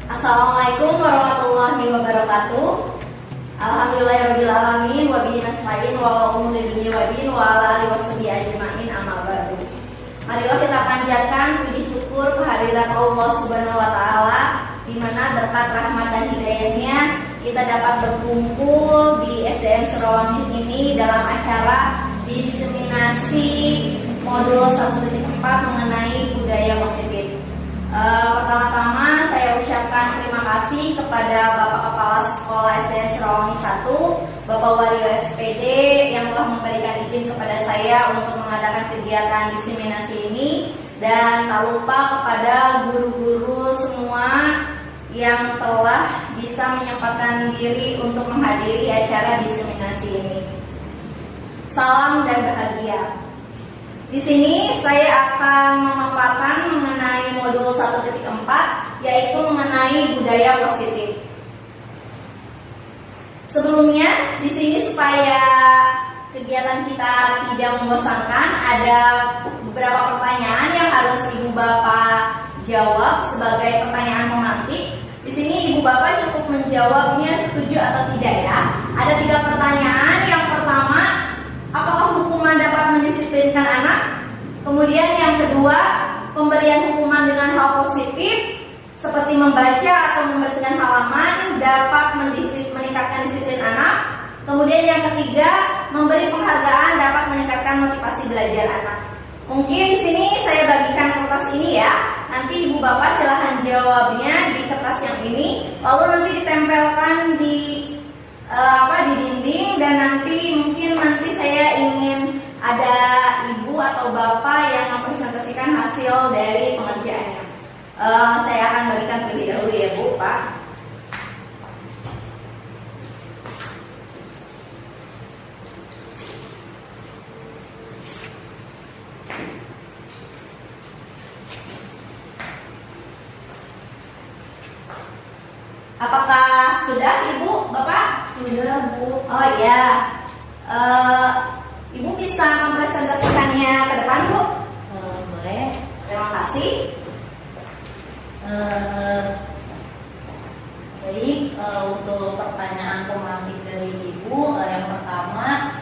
Assalamualaikum warahmatullahi wabarakatuh. Alhamdulillahirrabbilalamin. Wabihi nasta'in wa ala umuri dunya wa din wa ala alihi washabihi ajma'in amma ba'du. Marilah kita panjatkan puji syukur kehadirat Allah Subhanahu wa taala, di mana berkat rahmat dan hidayahnya kita dapat berkumpul di SDN Surawangi ini dalam acara diseminasi modul 1.4 mengenai budaya positif. Pertama-tama saya ucapkan terima kasih kepada Bapak Kepala Sekolah SDN Surawangi 1, Bapak Wali SPD yang telah memberikan izin kepada saya untuk mengadakan kegiatan diseminasi ini, dan tak lupa kepada guru-guru semua yang telah bisa menyempatkan diri untuk menghadiri acara diseminasi ini. Salam dan bahagia. Di sini saya akan memaparkan mengenai modul 1.4, yaitu mengenai budaya positif. Sebelumnya, di sini supaya kegiatan kita tidak membosankan, ada beberapa pertanyaan yang harus Ibu Bapak jawab sebagai pertanyaan pemantik. Di sini Ibu Bapak cukup menjawabnya setuju atau tidak ya. Ada 3 pertanyaan. Yang pertama, apakah hukuman dapat mendisiplinkan anak? Kemudian yang kedua, pemberian hukuman dengan hal positif seperti membaca atau membersihkan halaman dapat meningkatkan disiplin anak. Kemudian yang ketiga, memberi penghargaan dapat meningkatkan motivasi belajar anak. Mungkin di sini saya bagikan kertas ini ya. Nanti Ibu Bapak silahkan jawabnya di kertas yang ini, lalu nanti ditempelkan di dinding, dan mungkin nanti saya ingin ada ibu atau bapak yang mempresentasikan hasil dari pengerjaannya. Saya akan bagikan terlebih dahulu ya Bu, Pak. Apakah sudah Ibu, Bapak? Sudah Bu. Oh iya. Ibu bisa mempresentasikannya ke depan Bu? Boleh. Terima kasih. Baik, untuk pertanyaan pemantik dari Ibu, yang pertama,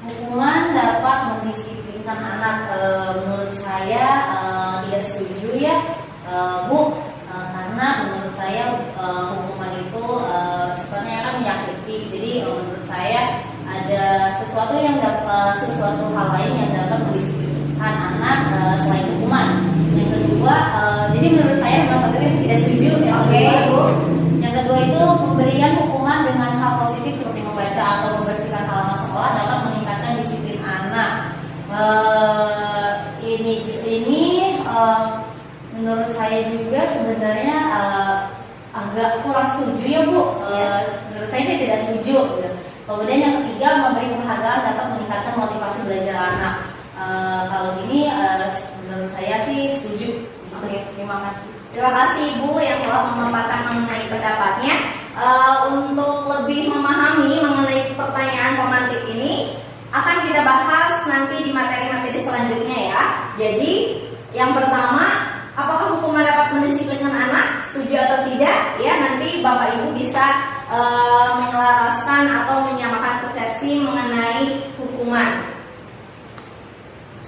hukuman dapat mendisiplinkan anak. Menurut saya tidak setuju ya Bu, karena menurut saya hukuman itu sebenarnya kan menyakiti. Jadi menurut saya ada sesuatu hal lain yang dapat mendisiplinkan anak selain hukuman. Yang kedua, jadi menurut saya nomor 1 itu tidak setuju. Yang kedua itu pemberian hukuman dengan hal positif seperti membaca atau membersihkan halaman sekolah dapat meningkatkan disiplin anak. Ini menurut saya juga sebenarnya agak kurang setuju ya Bu. Menurut saya sih tidak setuju. Kemudian yang ketiga, memberi penghargaan dapat meningkatkan motivasi belajar anak. Kalau ini menurut saya sih setuju. Oke. Terima kasih. Terima kasih Ibu yang telah memaparkan mengenai pendapatnya. Untuk lebih memahami mengenai pertanyaan pemantik ini akan kita bahas nanti di materi-materi selanjutnya ya. Jadi yang pertama, apakah hukuman dapat mendisiplinkan anak? Setuju atau tidak? Ya, nanti Bapak Ibu bisa menyelaraskan atau menyamakan persepsi mengenai hukuman.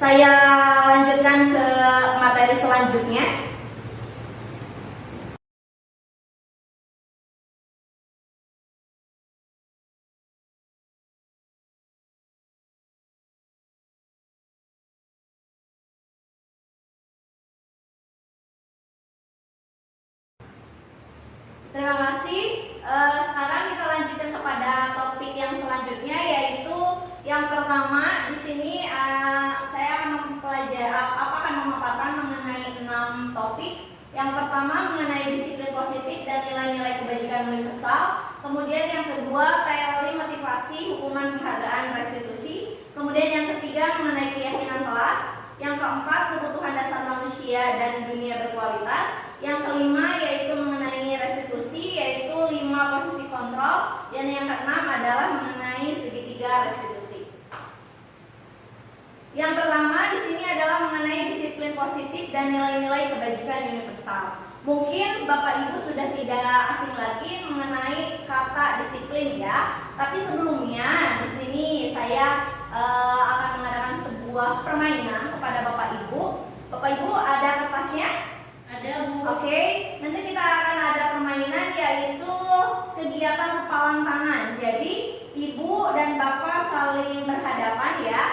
Saya lanjutkan ke materi selanjutnya. Terima kasih. Sekarang kita lanjutkan kepada topik yang selanjutnya, yaitu yang pertama di sini saya akan memaparkan mengenai 6 topik. Yang pertama mengenai disiplin positif dan nilai-nilai kebajikan universal. Kemudian yang kedua teori motivasi, hukuman, penghargaan, restitusi. Kemudian yang ketiga mengenai keyakinan kelas. Yang keempat kebutuhan dasar manusia dan dunia berkualitas. Yang kelima yaitu mengenai restitusi, yaitu 5 posisi kontrol. Dan yang keenam adalah mengenai segitiga restitusi. Yang pertama di sini adalah mengenai disiplin positif dan nilai-nilai kebajikan universal. Mungkin Bapak Ibu sudah tidak asing lagi mengenai kata disiplin ya. Tapi sebelumnya di sini saya akan mengadakan sebuah permainan kepada Bapak Ibu. Bapak Ibu ada kertasnya? Ada, Bu. Oke, nanti kita akan ada permainan yaitu kegiatan kepalan tangan. Jadi Ibu dan Bapak saling berhadapan ya.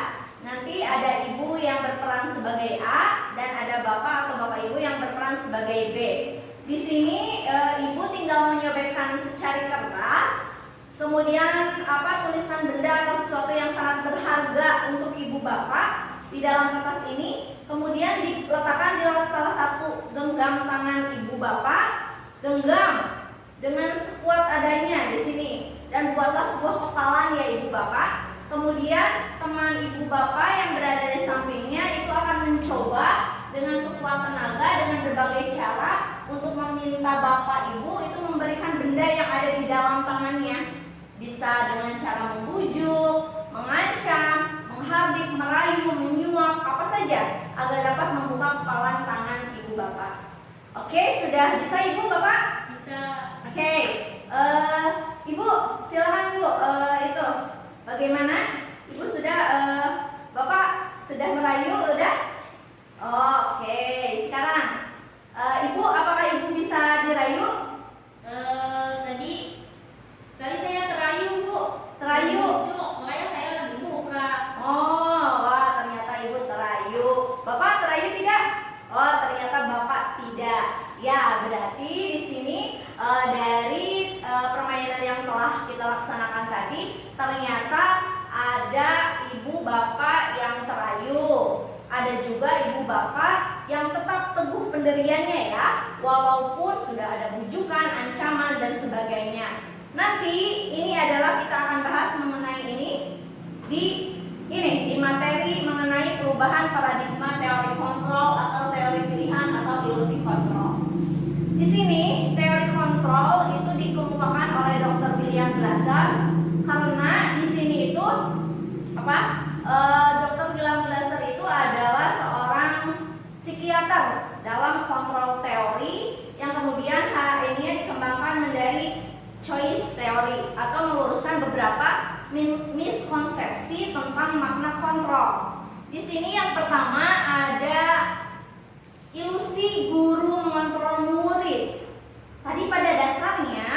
Nanti ada Ibu yang berperan sebagai A dan ada Bapak atau Bapak Ibu yang berperan sebagai B. Di sini Ibu tinggal menyobekkan secari kertas, kemudian tulisan benda atau sesuatu yang sangat berharga untuk Ibu Bapak di dalam kertas ini, kemudian diletakkan di salah satu genggam tangan Ibu Bapak, genggam dengan sekuat adanya di sini dan buatlah sebuah kepalan ya Ibu Bapak. Kemudian teman Ibu Bapak yang berada di sampingnya itu akan mencoba dengan sekuat tenaga dengan berbagai cara untuk meminta Bapak Ibu itu memberikan benda yang ada di dalam tangannya. Bisa dengan cara membujuk, mengancam, menghardik, merayu, menyuap, apa saja agar dapat membuka kepalan tangan Ibu Bapak. Oke, sudah bisa Ibu Bapak? Bisa. Oke, Ibu silakan Bu, itu bagaimana? Ibu sudah, Bapak sudah merayu, udah? Oke, sekarang Ibu, apakah Ibu bisa dirayu? Tadi saya terayu, Bu. Terayu? Makanya saya lagi buka. Oh, wah ternyata Ibu terayu. Bapak terayu tidak? Oh, ternyata Bapak tidak. Ya, berarti di sini dari permainan yang telah kita laksanakan tadi, ternyata ada Ibu Bapak yang terayu. Ada juga Ibu Bapak yang tetap teguh pendiriannya ya, walaupun sudah ada bujukan, ancaman dan sebagainya. Nanti ini adalah kita akan bahas mengenai ini di materi mengenai perubahan paradigma teori kontrol atau teori pilihan atau ilusi kontrol. Di sini teori kontrol itu dikemukakan oleh Dr. William Glasser karena di sini itu Dr. William Glasser itu adalah seorang psikiater dalam kontrol teori yang kemudian hari ini dikembangkan menjadi choice theory atau meluruskan beberapa miskonsepsi tentang makna kontrol. Di sini yang pertama ada ilusi guru mengontrol murid. Tadi pada dasarnya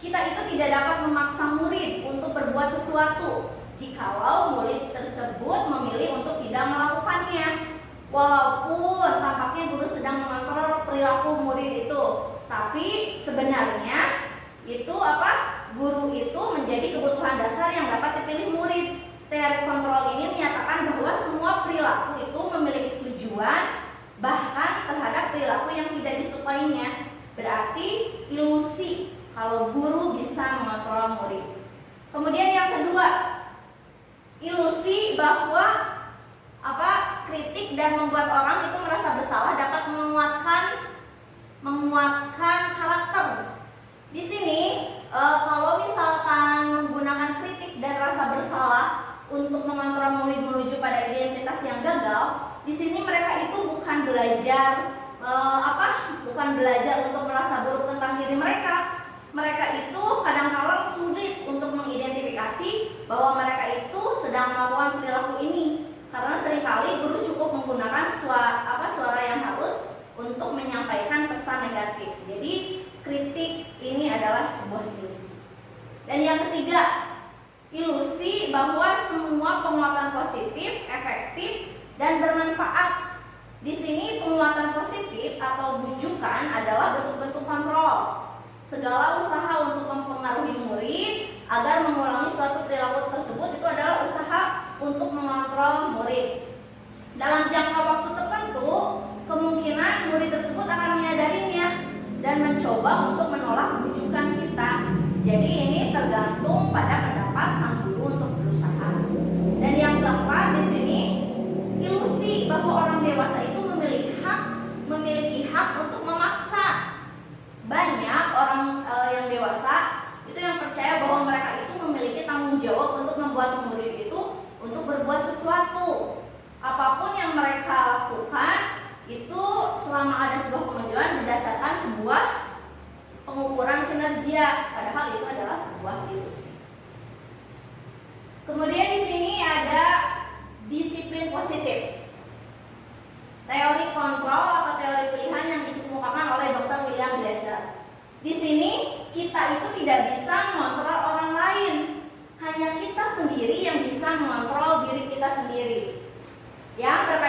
kita itu tidak dapat memaksa murid untuk berbuat sesuatu jikalau murid tersebut memilih untuk tidak melakukannya. Walaupun tampaknya guru sedang mengontrol perilaku murid itu, tapi sebenarnya itu guru itu menjadi kebutuhan dasar yang dapat dipilih murid. Teori kontrol ini menyatakan bahwa semua perilaku itu memiliki tujuan bahkan terhadap perilaku yang tidak disukainya. Berarti ilusi kalau guru bisa mengontrol murid. Kemudian yang kedua, ilusi bahwa kritik dan membuat orang itu merasa bersalah dapat menguatkan karakter. Di sini kalau misalkan menggunakan kritik dan rasa bersalah untuk mengontrol murid menuju pada identitas yang gagal, di sini mereka itu bukan belajar untuk merasa buruk tentang diri mereka. Mereka itu kadang-kadang sulit untuk mengidentifikasi bahwa mereka itu sedang melakukan perilaku ini karena seringkali guru cukup menggunakan suara yang halus untuk menyampaikan pesan negatif. Jadi kritik ini adalah sebuah ilusi. Dan yang ketiga, ilusi bahwa semua penguatan positif, efektif, dan bermanfaat. Di sini penguatan positif atau bujukan adalah bentuk-bentuk kontrol. Segala usaha untuk mempengaruhi murid agar mengulangi suatu perilaku tersebut itu adalah usaha untuk mengontrol murid. Dalam jangka waktu tertentu, kemungkinan murid tersebut akan menyadarinya dan mencoba untuk menolak bujukan kita. Jadi ini tergantung pada pendapat sang guru untuk berusaha. Dan yang keempat di sini, ilusi bahwa orang dewasa itu memiliki hak untuk memaksa. Banyak orang yang dewasa itu yang percaya bahwa mereka itu memiliki tanggung jawab untuk membuat murid itu untuk berbuat sesuatu. Apapun yang mereka lakukan itu selama ada sebuah kemajuan berdasarkan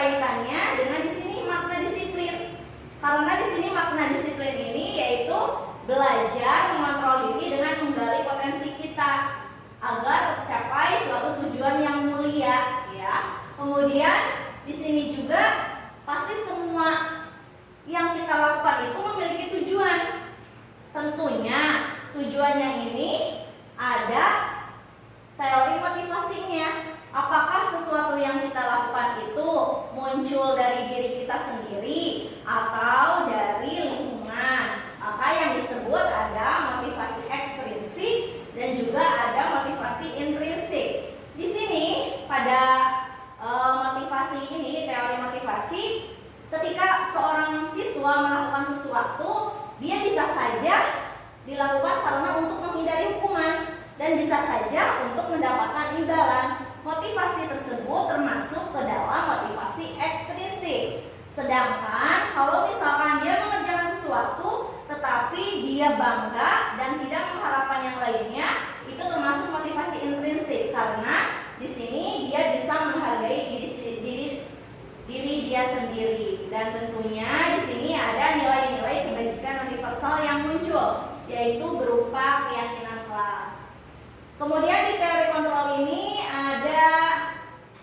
kaitannya dengan di sini makna disiplin. Karena di sini makna disiplin ini yaitu belajar mengontrol diri dengan menggali potensi kita agar tercapai suatu tujuan yang mulia, ya. Kemudian di sini juga pasti semua yang kita lakukan itu memiliki tujuan. Tentunya tujuannya ini ada teori motivasinya. Apakah sesuatu yang kita lakukan itu muncul dari diri kita sendiri atau dari lingkungan? Maka yang disebut ada motivasi ekstrinsik dan juga ada motivasi intrinsik. Di sini pada motivasi ini, teori motivasi, ketika seorang siswa melakukan sesuatu, dia bisa saja dilakukan karena untuk menghindari hukuman dan bisa saja untuk mendapatkan imbalan. Motivasi tersebut termasuk ke dalam motivasi ekstrinsik. Sedangkan kalau misalkan dia mengerjakan sesuatu tetapi dia bangga dan tidak mengharapkan yang lainnya, itu termasuk motivasi intrinsik karena di sini dia bisa menghargai diri dia sendiri. Dan tentunya di sini ada nilai-nilai kebajikan universal yang muncul, yaitu berupa keyakinan kelas. Kemudian di teori kontrol ini ada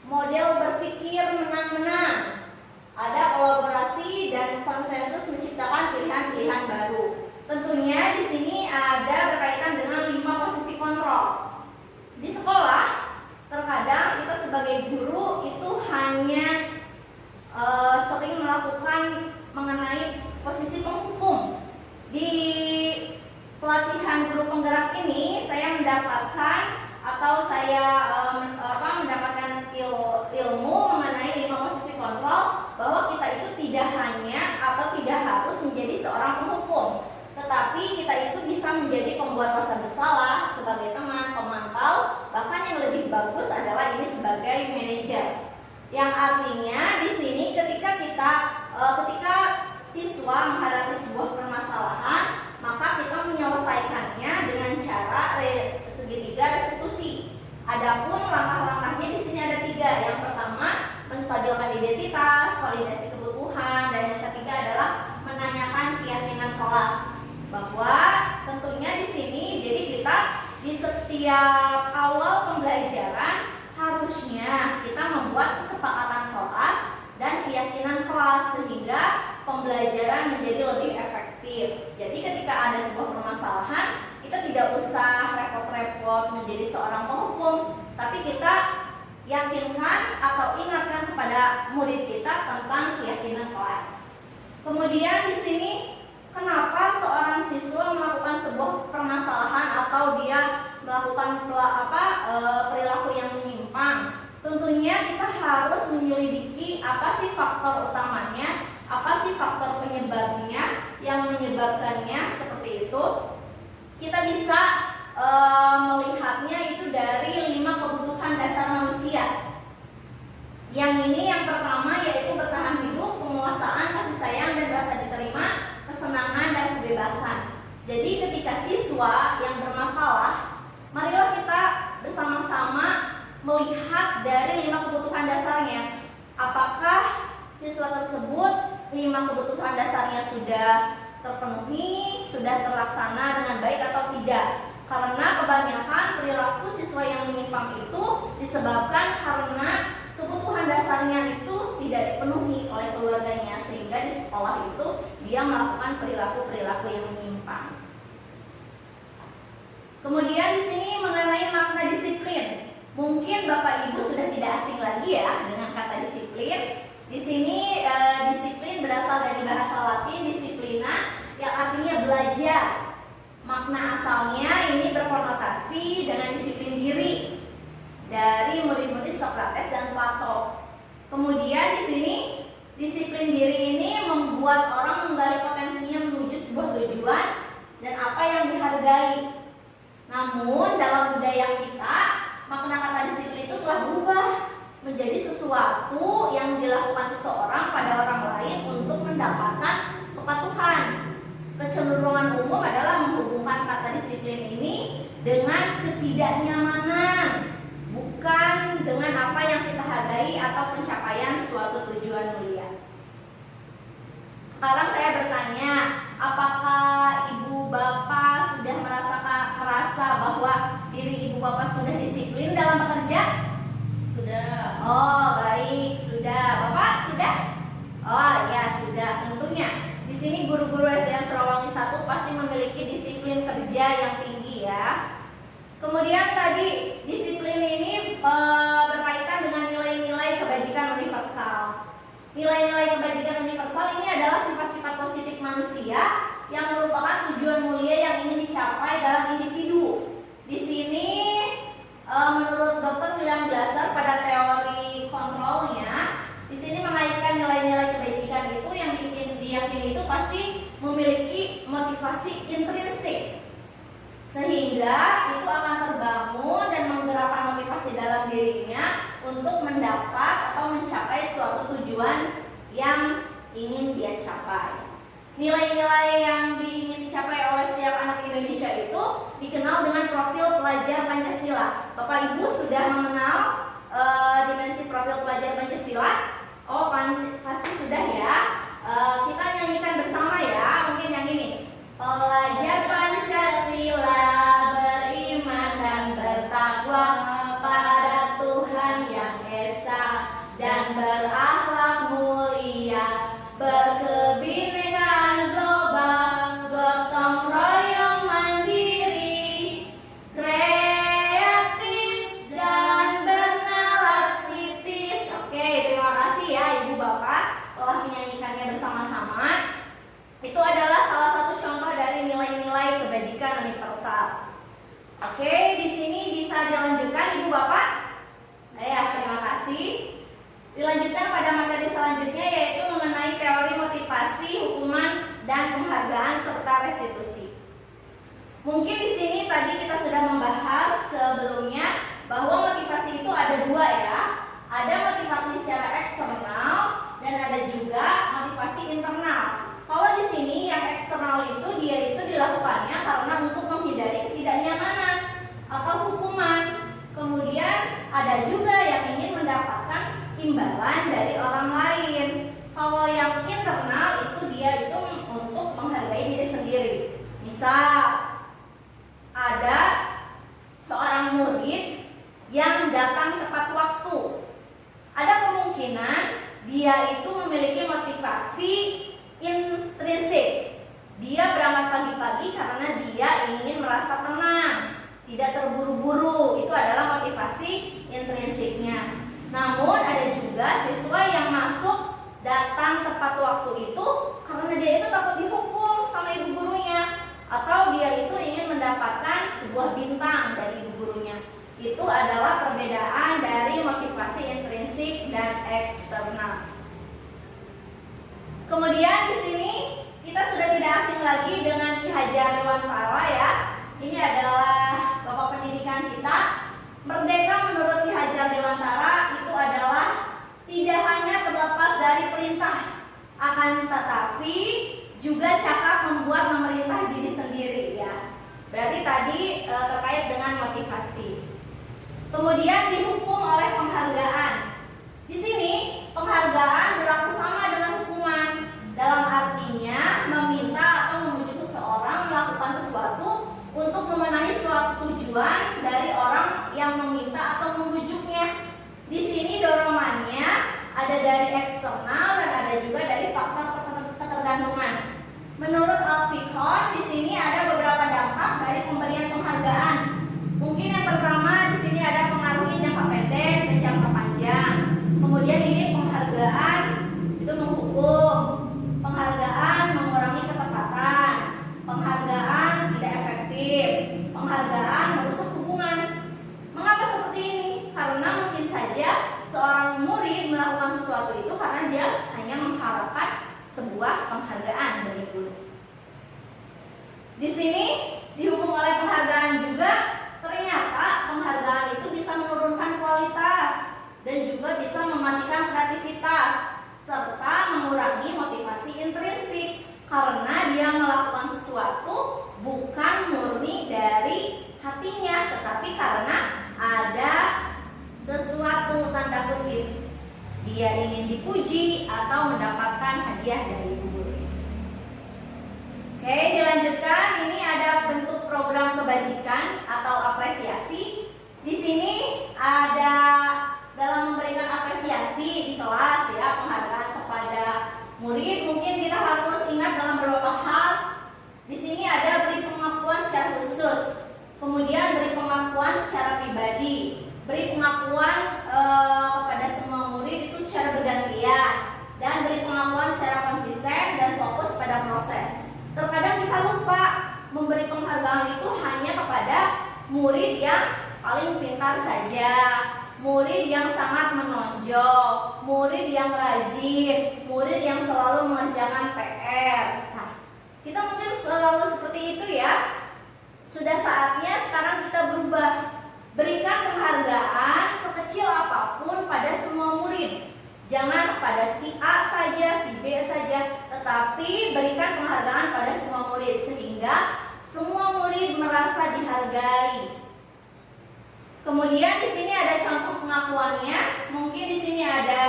model berpikir menang-menang, ada kolaborasi dan konsensus menciptakan pilihan-pilihan baru. Tentunya di sini ada berkaitan dengan 5 posisi kontrol. Di sekolah terkadang kita sebagai guru itu hanya sering melakukan mengenai posisi penghukum. Di pelatihan guru penggerak ini saya mendapatkan atau saya mendapatkan ilmu mengenai 5 posisi kontrol, bahwa kita itu tidak hanya atau tidak harus menjadi seorang penghukum, tetapi kita itu bisa menjadi pembuat rasa bersalah sebagai teman, pemantau, bahkan yang lebih bagus adalah ini sebagai manajer. Yang artinya di sini ketika siswa menghadapi sebuah permasalahan, maka kita menyelesaikannya dengan cara segitiga restitusi. Adapun langkah-langkahnya di sini ada 3. Yang pertama, menstabilkan identitas, validasi kebutuhan, dan yang ketiga adalah menanyakan keyakinan kelas. Bahwa tentunya di sini jadi kita di setiap awal pembelajaran harusnya kita membuat kesepakatan kelas dan keyakinan kelas sehingga pembelajaran menjadi lebih efektif. Jadi ketika ada sebuah permasalahan, kita tidak usah repot-repot menjadi seorang penghukum, tapi kita yakinkan atau ingatkan kepada murid kita tentang keyakinan kelas. Kemudian di sini kenapa seorang siswa melakukan sebuah permasalahan atau dia melakukan perilaku yang menyimpang? Tentunya kita harus menyelidiki apa sih faktor utamanya, apa sih faktor penyebabnya yang menyebabkannya seperti itu. Kita bisa melihatnya itu dari 5 kebutuhan dasar manusia. Yang ini yang pertama yaitu bertahan hidup, penguasaan, kasih sayang dan rasa diterima, kesenangan dan kebebasan. Jadi ketika siswa yang bermasalah, marilah kita bersama-sama melihat dari 5 kebutuhan dasarnya. Apakah siswa tersebut 5 kebutuhan dasarnya sudah terpenuhi, sudah terlaksana dengan baik atau tidak? Karena kebanyakan perilaku siswa yang menyimpang itu disebabkan karena kebutuhan dasarnya itu tidak dipenuhi oleh keluarganya, sehingga di sekolah itu dia melakukan perilaku-perilaku yang menyimpang. Kemudian di sini mengenai makna disiplin. Mungkin Bapak Ibu sudah tidak asing lagi ya dengan kata disiplin. Di sini disiplin berasal dari bahasa Latin disiplina yang artinya belajar. Makna asalnya ini berkonotasi dengan disiplin diri dari murid-murid Socrates dan Plato. Kemudian di sini disiplin diri ini membuat orang menggali potensinya menuju sebuah tujuan dan apa yang dihargai. Namun dalam budaya kita, makna kata disiplin itu telah berubah menjadi sesuatu yang dilakukan seseorang pada orang lain untuk mendapatkan kepatuhan. Kecenderungan umum adalah menghubungkan kata disiplin ini dengan ketidaknyamanan, bukan dengan apa yang kita hargai atau pencapaian suatu tujuan Sekarang saya bertanya, apakah ibu bapak sudah merasa bahwa diri ibu bapak sudah disiplin dalam bekerja? Sudah. Oh, baik, sudah. Bapak sudah? Oh, ya sudah, tentunya. Di sini guru-guru SDN Surawangi 1 pasti memiliki disiplin kerja yang tinggi ya. Kemudian tadi disiplin ini berkaitan dengan nilai-nilai kebajikan universal. Nilai-nilai kebajikan universal ini adalah sifat-sifat positif manusia yang merupakan tujuan mulia yang ingin dicapai dalam individu. Di sini menurut Dr. William Glasser pada teori kontrolnya, di sini mengaitkan nilai-nilai kebajikan itu yang diyakini itu pasti memiliki motivasi intrinsik, sehingga itu akan terbangun dan menggerakkan motivasi dalam dirinya untuk mendapat atau mencapai suatu tujuan yang ingin dia capai. Nilai-nilai yang ingin dicapai oleh setiap anak Indonesia itu dikenal dengan profil pelajar Pancasila. Bapak Ibu sudah mengenal dimensi profil pelajar Pancasila? Oh, pasti sudah ya. Kita nyanyikan bersama ya. Mungkin yang ini. Pelajar Pancasila beriman dan bertakwa pada Tuhan Yang Esa dan berakhlak mulia, berkebinekaan global, gotong royong mandiri, kreatif dan bernalar kritis. Oke, terima kasih ya Ibu Bapak telah menyanyikannya bersama-sama. Itu adalah salah satu contoh dari nilai-nilai kebajikan universal. Oke, di sini bisa dilanjutkan Ibu Bapak? Ya, terima kasih. Dilanjutkan pada materi selanjutnya yaitu mengenai teori motivasi, hukuman, dan penghargaan serta restitusi. Mungkin di sini tadi kita sudah membahas sebelumnya bahwa motivasi itu ada dua ya. Ada motivasi secara eksternal dan ada juga motivasi internal. Kalau di sini yang eksternal itu dia itu dilakukannya karena untuk menghindari ketidaknyamanan atau hukuman. Kemudian ada juga yang ingin mendapatkan imbalan dari orang lain. Kalau yang internal itu dia itu untuk menghargai diri sendiri. Misal ada seorang murid yang datang tepat waktu. Ada kemungkinan dia itu memiliki motivasi intrinsik. Dia berangkat pagi-pagi karena dia ingin merasa tenang, tidak terburu-buru. Itu adalah motivasi intrinsiknya. Namun ada juga siswa yang masuk datang tepat waktu itu karena dia itu takut dihukum sama ibu gurunya, atau dia itu ingin mendapatkan sebuah bintang dari ibu gurunya. Itu adalah perbedaan dari motivasi intrinsik dan eksternal. Kemudian di sini kita sudah tidak asing lagi dengan Ki Hajar Dewantara ya. Ini adalah bapak pendidikan kita. Merdeka menurut Ki Hajar Dewantara itu adalah tidak hanya terlepas dari perintah, akan tetapi juga cakap membuat memerintah diri sendiri ya. Berarti tadi terkait dengan motivasi. Kemudian dihukum oleh penghargaan. Di sini penghargaan berlaku sama dengan hukuman. Dalam artinya meminta atau membujuk seseorang melakukan sesuatu untuk memenuhi suatu tujuan dari orang yang meminta atau membujuknya. Di sini dorongannya ada dari eksternal dan ada juga dari faktor ketergantungan. Menurut Alfikon, di sini ada beberapa dampak dari pemberian penghargaan. Mungkin yang pertama di sini ada pengaruhnya jangka pendek dan jangka panjang. Kemudian ini penghargaan itu menghukum, penghargaan mengurangi ketepatan, penghargaan tidak efektif, penghargaan merusak hubungan. Mengapa seperti ini? Karena mungkin saja seorang murid melakukan sesuatu itu karena dia hanya mengharapkan sebuah penghargaan dari guru. Di sini dihukum oleh penghargaan juga, ternyata penghargaan itu bisa menurunkan kualitas dan juga bisa mematikan kreativitas serta mengurangi motivasi intrinsik karena dia melakukan sesuatu bukan murni dari hatinya, tetapi karena ada sesuatu tanda kutip dia ingin dipuji atau mendapatkan hadiah dari ibu guru. dilanjutkan, ini ada bentuk program kebajikan atau apresiasi. Di sini ada dalam memberikan apresiasi di kelas ya, penghargaan kepada murid. Mungkin kita harus ingat dalam beberapa hal. Di sini ada beri pengakuan secara khusus, kemudian beri pengakuan secara pribadi, beri pengakuan kepada semua murid itu secara bergantian, dan beri pengakuan secara konsisten dan fokus pada proses. Terkadang kita lupa memberi penghargaan itu hanya kepada murid yang paling pintar saja, murid yang sangat menonjol, murid yang rajin, murid yang selalu mengerjakan PR. Nah, kita mungkin selalu seperti itu ya. Sudah saatnya sekarang kita berubah. Berikan penghargaan sekecil apapun pada semua murid. Jangan pada si A saja, si B saja, tetapi berikan penghargaan pada semua murid sehingga semua murid merasa dihargai. Kemudian di sini ada contoh pengakuannya. Mungkin di sini ada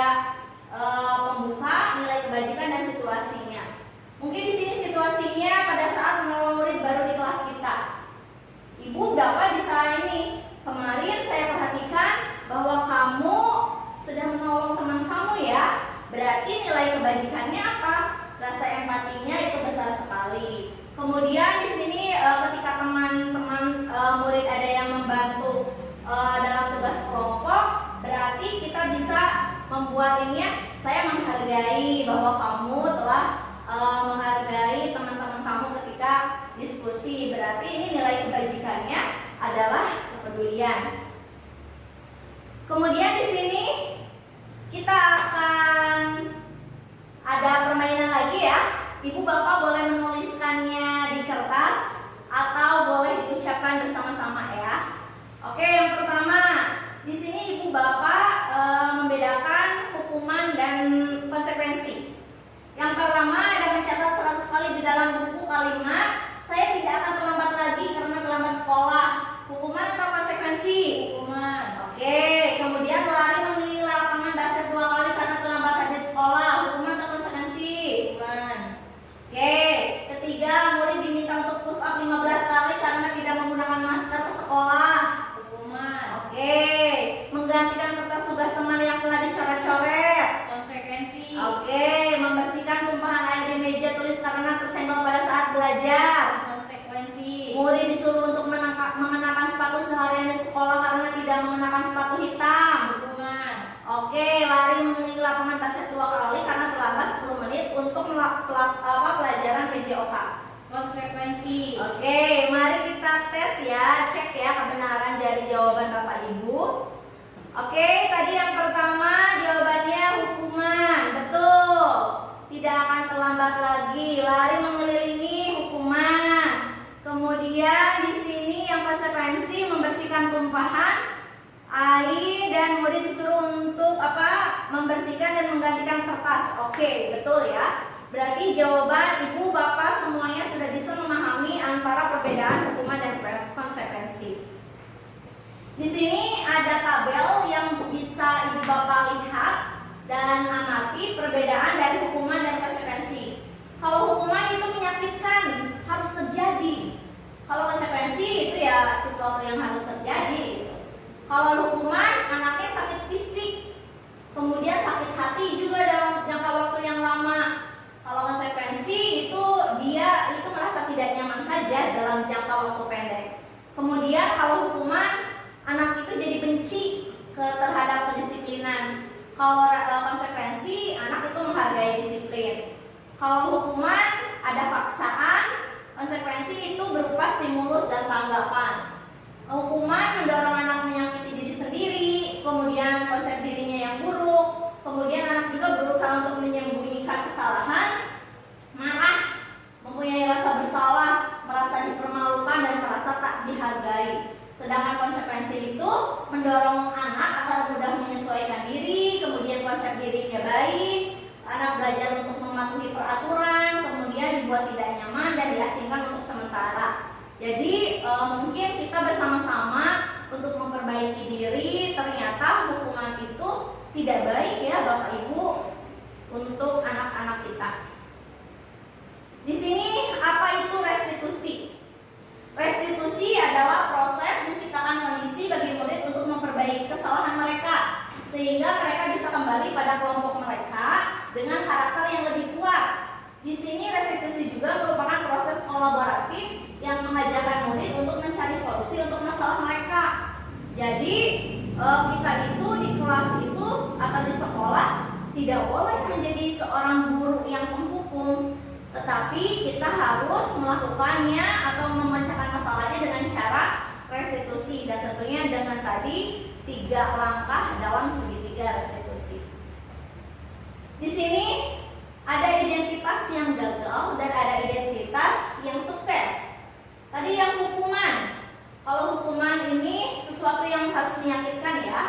pembuka, nilai kebajikan dan situasinya. Mungkin di sini situasinya pada saat menolong murid baru di kelas kita. Ibu, Bapak bisa ini. Kemarin saya perhatikan bahwa kamu sudah menolong teman kamu ya. Berarti nilai kebajikannya apa? Rasa empatinya itu besar sekali. Kemudian di sini ketika teman-teman murid ada yang membantu dalam tugas kelompok, berarti kita bisa membuat ini, saya menghargai bahwa kamu telah menghargai teman-teman kamu ketika diskusi. Berarti ini nilai kebajikannya adalah kepedulian. Kemudian di sini kita akan ada permainan lagi ya. Ibu Bapak boleh menuliskannya di kertas atau boleh diucapkan bersama-sama ya. Oke, yang pertama, di sini Ibu Bapak membedakan hukuman dan konsekuensi. Yang pertama ada mencatat 100 kali di dalam buku kalimat, saya tidak akan terlambat lagi karena terlambat sekolah. Hukuman atau konsekuensi? Hukuman. Oke, kemudian lari mengelilingi lapangan basket 2 kali karena terlambat hadir sekolah. Hukuman atau konsekuensi? Hukuman. Oke, ketiga, murid diminta untuk push up 15 kali karena tidak menggunakan masker ke sekolah. Oke, menggantikan kertas tugas teman yang telah dicoret-coret. Konsekuensi. Oke, membersihkan tumpahan air di meja tulis karena tersenggol pada saat belajar. Konsekuensi. Murid disuruh untuk mengenakan sepatu seharian di sekolah karena tidak mengenakan sepatu hitam. Hukuman. Oke, lari mengelilingi lapangan basket 2 kali karena terlambat 10 menit untuk pelajaran PJOK. Konsekuensi. Oke, mari kita tes ya, cek ya kebenaran dari jawaban Bapak Ibu. Oke, tadi yang pertama jawabannya hukuman, betul. Tidak akan terlambat lagi, lari mengelilingi hukuman. Kemudian di sini yang konsekuensi membersihkan tumpahan air dan murid disuruh untuk membersihkan dan menggantikan kertas. Oke, betul ya. Berarti jawaban Ibu Bapak semuanya sudah bisa memahami antara perbedaan hukuman dan konsekuensi. Di sini ada tabel yang bisa Ibu Bapak lihat dan amati perbedaan dari hukuman dan konsekuensi. Kalau hukuman itu menyakitkan, harus terjadi. Kalau konsekuensi itu ya sesuatu yang harus terjadi. Kalau hukuman, anaknya sakit fisik, kemudian sakit hati juga dalam jangka waktu yang lama. Kalau konsekuensi itu dia itu merasa tidak nyaman saja dalam jangka waktu pendek. Kemudian kalau hukuman, anak itu jadi benci terhadap kedisiplinan. Kalau konsekuensi, anak itu menghargai disiplin. Kalau hukuman ada paksaan, konsekuensi itu berupa stimulus dan tanggapan. Hukuman mendorong anak menyakiti diri sendiri, kemudian konsep dirinya yang buruk, kemudian anak juga berusaha untuk menyembunyikan kesalahan, marah, mempunyai rasa bersalah, merasa dipermalukan dan merasa tak dihargai. Sedangkan konsekuensi itu mendorong anak agar mudah menyesuaikan diri, kemudian konsep dirinya baik, anak belajar untuk mematuhi peraturan, kemudian dibuat tidak nyaman dan diasingkan untuk sementara. Jadi mungkin kita bersama-sama untuk memperbaiki diri. Ternyata hukuman itu tidak baik ya Bapak Ibu untuk anak-anak kita. Di sini apa itu restitusi? juga merupakan proses kolaboratif yang mengajarkan murid untuk mencari solusi untuk masalah mereka. Jadi kita itu di kelas itu atau di sekolah tidak boleh menjadi seorang guru yang penghukum, tetapi kita harus melakukannya atau memecahkan masalahnya dengan cara restitusi, dan tentunya dengan tadi 3 langkah dalam segitiga restitusi. Di sini ada identitas yang gagal dan ada identitas yang sukses. Tadi yang hukuman. Kalau hukuman ini sesuatu yang harus menyakitkan ya.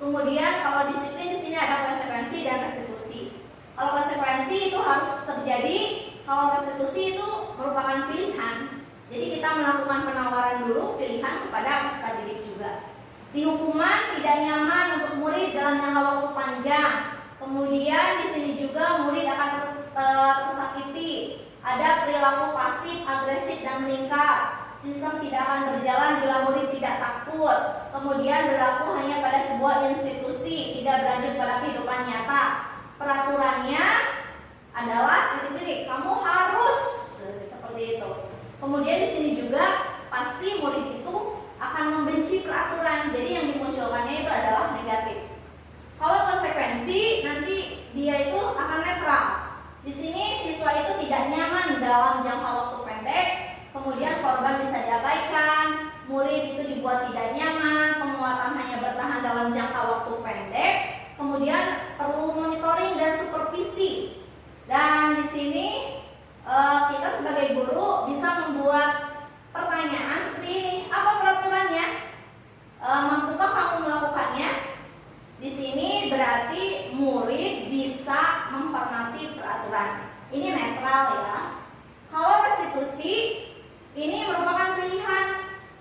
Kemudian kalau disiplin di sini ada konsekuensi dan restitusi. Kalau konsekuensi itu harus terjadi, kalau restitusi itu merupakan pilihan. Jadi kita melakukan penawaran dulu, pilihan kepada peserta didik juga. Di hukuman tidak nyaman untuk murid dalam jangka waktu panjang. Kemudian di sini juga murid akan tersakiti. Ada perilaku pasif, agresif dan meningkat. Sistem tidak akan berjalan bila murid tidak takut. Kemudian berlaku hanya pada sebuah institusi, tidak berlanjut pada kehidupan nyata. Peraturannya adalah titik-titik. Kamu harus seperti itu. Kemudian di sini juga pasti murid itu akan membenci peraturan. Jadi yang dimunculkannya itu adalah negatif. Kalau konsekuensi nanti dia itu akan netral. Di sini siswa itu tidak nyaman dalam jangka waktu pendek, kemudian korban bisa diabaikan, murid itu dibuat tidak nyaman, penguatan hanya bertahan dalam jangka waktu pendek, kemudian perlu monitoring dan supervisi. Dan di sini kita sebagai guru bisa membuat pertanyaan seperti ini, apa peraturannya? Mampukah kamu melakukannya? Di sini berarti murid bisa menghormati peraturan. Ini netral ya. Kalau restitusi ini merupakan pilihan,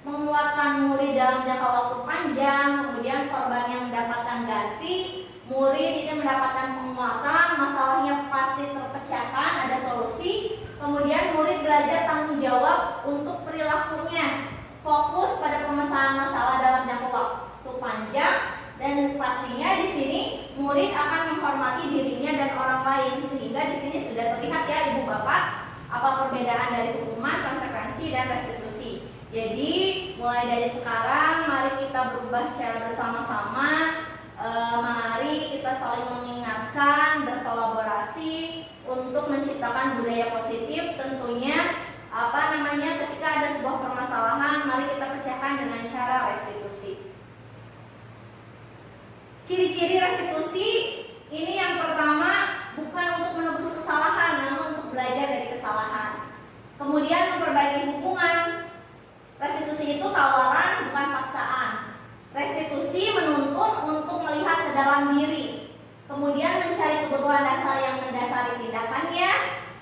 menguatkan murid dalam jangka waktu panjang, kemudian korban yang mendapatkan ganti, murid itu mendapatkan penguatan, masalahnya pasti terpecahkan, ada solusi. Kemudian murid belajar tanggung jawab untuk perilakunya, fokus pada pemecahan masalah dalam jangka waktu panjang. Dan pastinya di sini murid akan menghormati dirinya dan orang lain, sehingga di sini sudah terlihat ya Ibu Bapak apa perbedaan dari hukuman, konsekuensi dan restitusi. Jadi mulai dari sekarang mari kita berubah secara bersama-sama. Mari kita saling mengingatkan, berkolaborasi untuk menciptakan budaya positif. Tentunya ketika ada sebuah permasalahan, mari kita pecahkan dengan cara restitusi. Ciri-ciri restitusi ini yang pertama bukan untuk menebus kesalahan, namun untuk belajar dari kesalahan. Kemudian memperbaiki hubungan. Restitusi itu tawaran, bukan paksaan. Restitusi menuntun untuk melihat ke dalam diri. Kemudian mencari kebutuhan dasar yang mendasari tindakannya.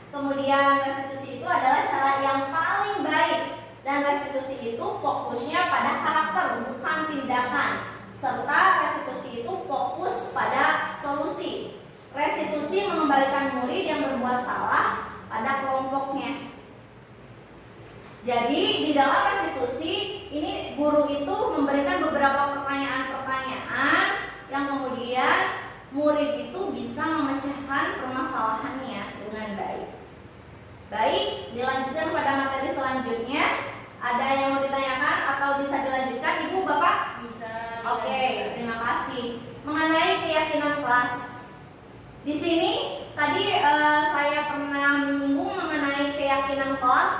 Kemudian restitusi itu adalah cara yang paling baik. Dan restitusi itu fokusnya pada karakter, bukan tindakan. Serta restitusi itu fokus pada solusi. Restitusi mengembalikan murid yang berbuat salah pada kelompoknya. Jadi di dalam restitusi ini guru itu memberikan beberapa pertanyaan-pertanyaan yang kemudian murid itu bisa memecahkan permasalahannya dengan baik. Baik, dilanjutkan pada materi selanjutnya. Ada yang mau ditanyakan atau bisa dilanjutkan Ibu Bapak? Bisa. Oke, terima kasih. Mengenai keyakinan kelas. Di sini tadi saya pernah menyinggung mengenai keyakinan kelas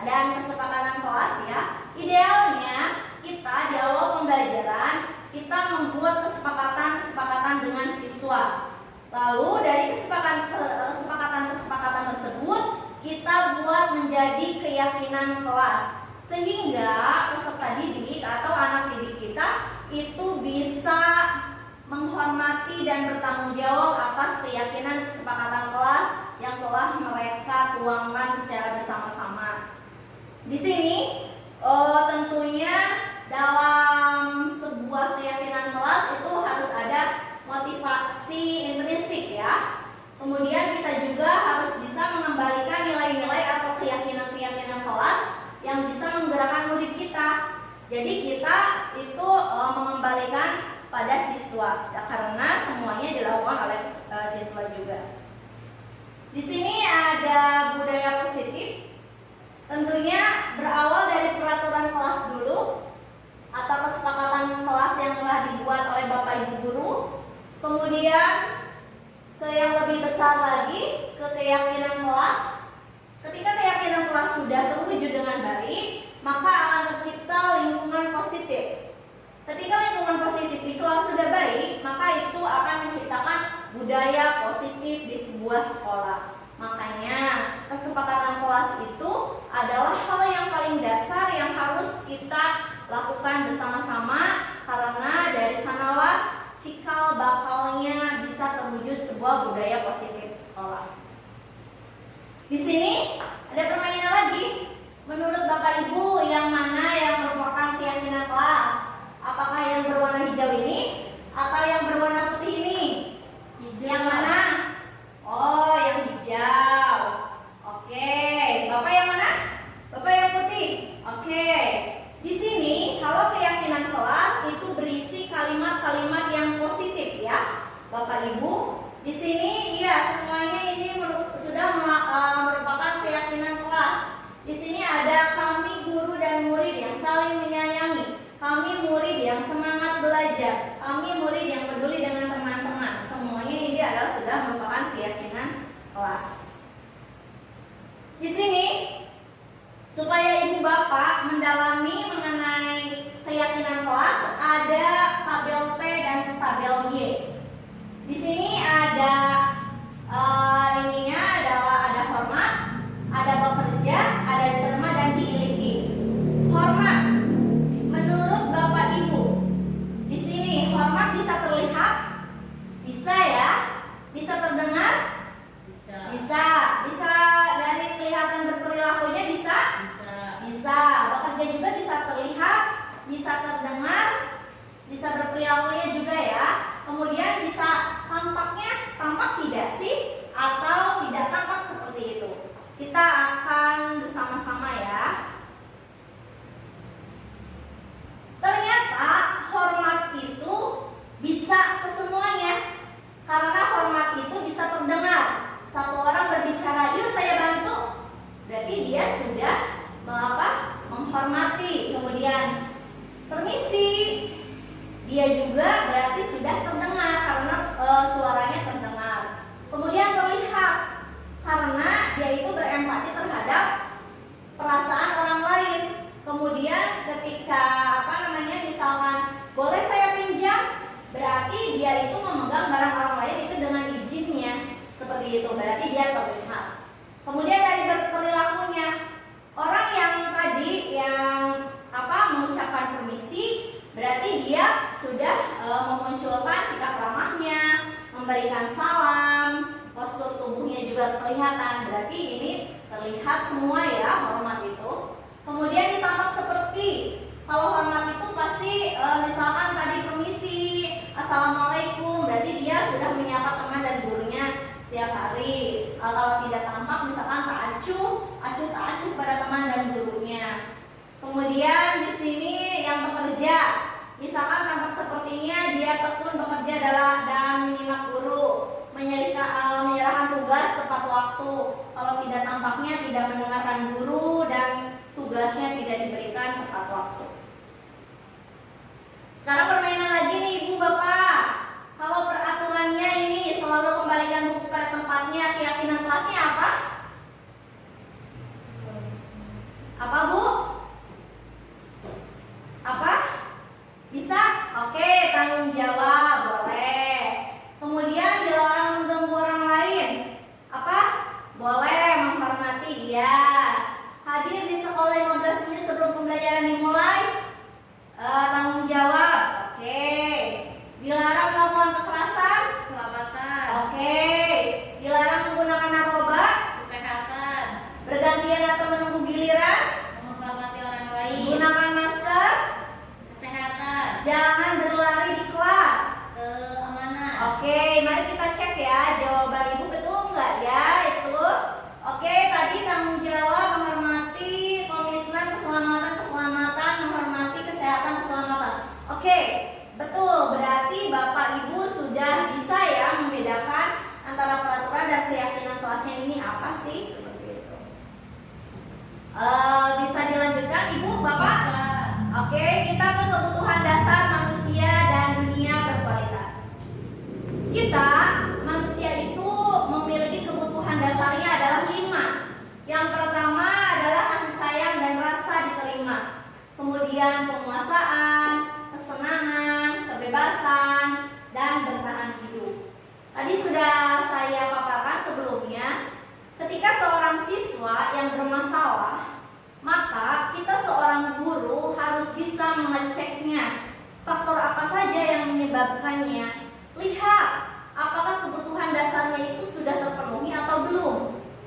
dan kesepakatan kelas ya. Idealnya kita di awal pembelajaran kita membuat kesepakatan dengan siswa. Lalu dari kesepakatan tersebut kita buat menjadi keyakinan kelas, sehingga peserta didik atau anak didik kita itu bisa menghormati dan bertanggung jawab atas keyakinan kesepakatan kelas yang telah mereka tuangkan secara bersama-sama. Di sini tentunya dalam sebuah keyakinan kelas itu harus ada motivasi intrinsik ya. Kemudian kita juga harus bisa mengembalikan nilai-nilai atau keyakinan-keyakinan kelas yang bisa menggerakkan murid kita. Jadi kita itu mengembalikan pada siswa ya, karena semuanya dilakukan oleh siswa juga. Di sini ada budaya positif baik, maka akan tercipta lingkungan positif. Ketika lingkungan positif di kelas sudah baik, maka itu akan menciptakan budaya positif di sebuah sekolah. Makanya kesepakatan kelas itu adalah hal yang paling dasar yang harus kita lakukan bersama-sama, karena dari sanalah cikal bakalnya bisa terwujud sebuah budaya positif sekolah. Di sini ada permainan lagi. Menurut Bapak Ibu, yang mana yang merupakan keyakinan kelas? Apakah yang berwarna hijau ini atau yang berwarna putih ini? Hijau. Yang mana? Oh, yang hijau. Oke, Bapak yang mana? Bapak yang putih. Oke. Di sini kalau keyakinan kelas itu berisi kalimat-kalimat yang positif ya, Bapak Ibu. Di sini ya semuanya ini sudah merupakan keyakinan kelas. Di sini ada kami guru dan murid yang saling menyayangi, kami murid yang semangat belajar, kami murid yang peduli dengan teman-teman. Semuanya ini adalah sudah merupakan keyakinan kelas. Di sini supaya Ibu Bapak mendalami mengenai keyakinan kelas, ada tabel T dan tabel Y. Di sini ada ininya adalah ada hormat, ada bekerja, ada diterima dan diiliki. Hormat, menurut Bapak Ibu, di sini hormat bisa terlihat, bisa ya, bisa terdengar, bisa dari kelihatan berperilakunya bisa, bekerja juga bisa terlihat, bisa terdengar, bisa berperilakunya juga ya. Kemudian bisa tampak tidak sih atau tidak tampak seperti itu. Kita akan bersama-sama ya. Ternyata hormat itu bisa ke semuanya, karena hormat itu bisa terdengar. Satu orang berbicara, yuk saya bantu, berarti dia sudah menghormati. Kemudian permisi, dia juga berarti sudah terdengar karena suaranya terdengar. Kemudian terlihat karena dia itu berempati terhadap perasaan orang lain. Kemudian ketika misalkan boleh saya pinjam, berarti dia itu memegang barang orang lain itu dengan izinnya, seperti itu, berarti dia terlihat. Kemudian dari perilakunya, orang yang tadi yang mengucapkan permisi, berarti dia sudah memunculkan sikap ramahnya, memberikan salam, postur tubuhnya juga kelihatan, berarti ini terlihat semua ya hormat itu. Kemudian ditampak seperti, kalau hormat itu pasti misalkan tadi permisi, assalamualaikum, berarti dia sudah menyapa teman dan gurunya setiap hari. Kalau tidak tampak misalkan acuh pada teman dan gurunya. Kemudian di sini yang bekerja, misalkan tampak sepertinya dia tekun bekerja dan menyimak guru, menyerahkan tugas tepat waktu. Kalau tidak tampaknya tidak mendengarkan guru dan tugasnya tidak diberikan tepat waktu. Sekarang permainan lagi nih Ibu Bapak. Kalau peraturannya ini selalu kembalikan buku pada tempatnya, keyakinan kelasnya apa? Apa Bu? Apa? Bisa? Oke, tanggung jawab, boleh. Kemudian dilarang mengganggu orang lain. Apa? Boleh, menghormati, ya. Hadir di sekolah 15 menit sebelum pembelajaran dimulai. Tanggung jawab, oke. Dilarang melakukan kekerasan, Keselamatan. oke. Dilarang menggunakan narkoba, Kesehatan. bergantian atau menunggu giliran, Menghormati orang lain. gunakan masker, Kesehatan. jangan berlari di kelas. Keamanan. Oke, mari kita cek ya jawaban Ibu betul nggak ya itu. Oke, tadi tanggung jawab, menghormati, komitmen, keselamatan, menghormati, kesehatan, keselamatan. Oke, betul. Berarti Bapak Ibu sudah bisa ya membedakan antara peraturan dan keyakinan kelasnya ini apa sih, seperti itu. Bisa dilanjutkan Ibu, Bapak? Bisa. Oke, kita ke kebutuhan dasar manusia dan dunia berkualitas. Kita, manusia itu memiliki kebutuhan dasarnya adalah 5. Yang pertama adalah kasih sayang dan rasa di sudah saya paparkan sebelumnya, ketika seorang siswa yang bermasalah, maka kita seorang guru harus bisa mengeceknya. Faktor apa saja yang menyebabkannya? Lihat, apakah kebutuhan dasarnya itu sudah terpenuhi atau belum.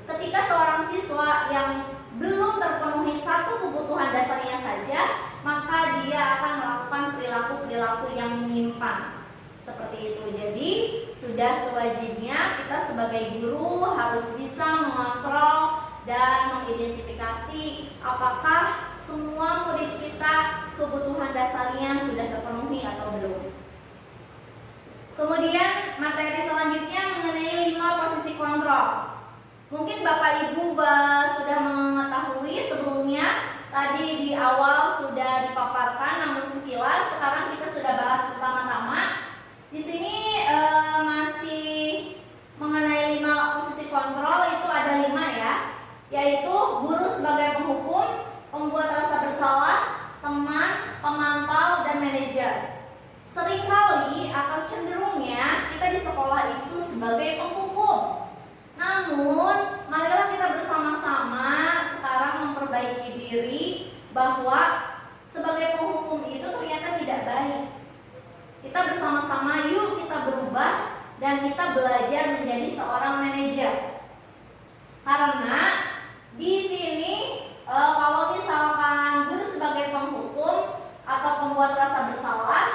Ketika seorang siswa yang belum terpenuhi satu kebutuhan dasarnya saja, maka dia akan melakukan perilaku-perilaku yang menyimpang. Seperti itu. Jadi sudah sewajibnya kita sebagai guru harus bisa mengontrol dan mengidentifikasi apakah semua murid kita kebutuhan dasarnya sudah terpenuhi atau belum. Kemudian materi selanjutnya mengenai 5 posisi kontrol. Mungkin Bapak Ibu sudah mengetahui sebelumnya, tadi di awal sudah dipaparkan, namun sekilas sekarang kita sudah bahas pertama-tama. Di sini masih mengenai 5 posisi kontrol, itu ada 5 ya, yaitu guru sebagai penghukum, pembuat rasa bersalah, teman, pemantau, dan manajer. Seringkali atau cenderungnya kita di sekolah itu sebagai penghukum. Namun, marilah kita bersama-sama sekarang memperbaiki diri bahwa sebagai penghukum itu ternyata tidak baik. Kita bersama-sama yuk kita berubah dan kita belajar menjadi seorang manajer. Karena di sini kalau misalkan guru sebagai penghukum atau pembuat rasa bersalah,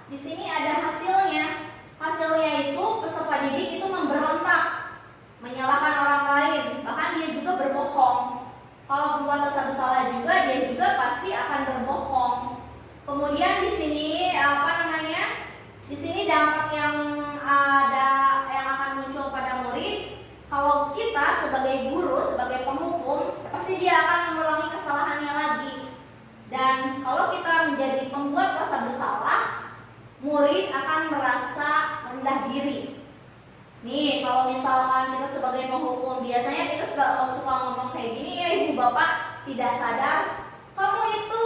di sini ada hasilnya. Hasilnya itu peserta didik itu memberontak, menyalahkan orang lain, bahkan dia juga berbohong. Kalau pembuat rasa bersalah juga, dia juga pasti akan berbohong. Kemudian di sini Di sini dampak yang akan muncul pada murid, kalau kita sebagai guru, sebagai penghukum, pasti dia akan mengulangi kesalahannya lagi. Dan kalau kita menjadi pembuat rasa bersalah, murid akan merasa rendah diri. Nih, kalau misalkan kita sebagai penghukum, biasanya kita suka ngomong kayak gini, ya ibu bapak tidak sadar, kamu itu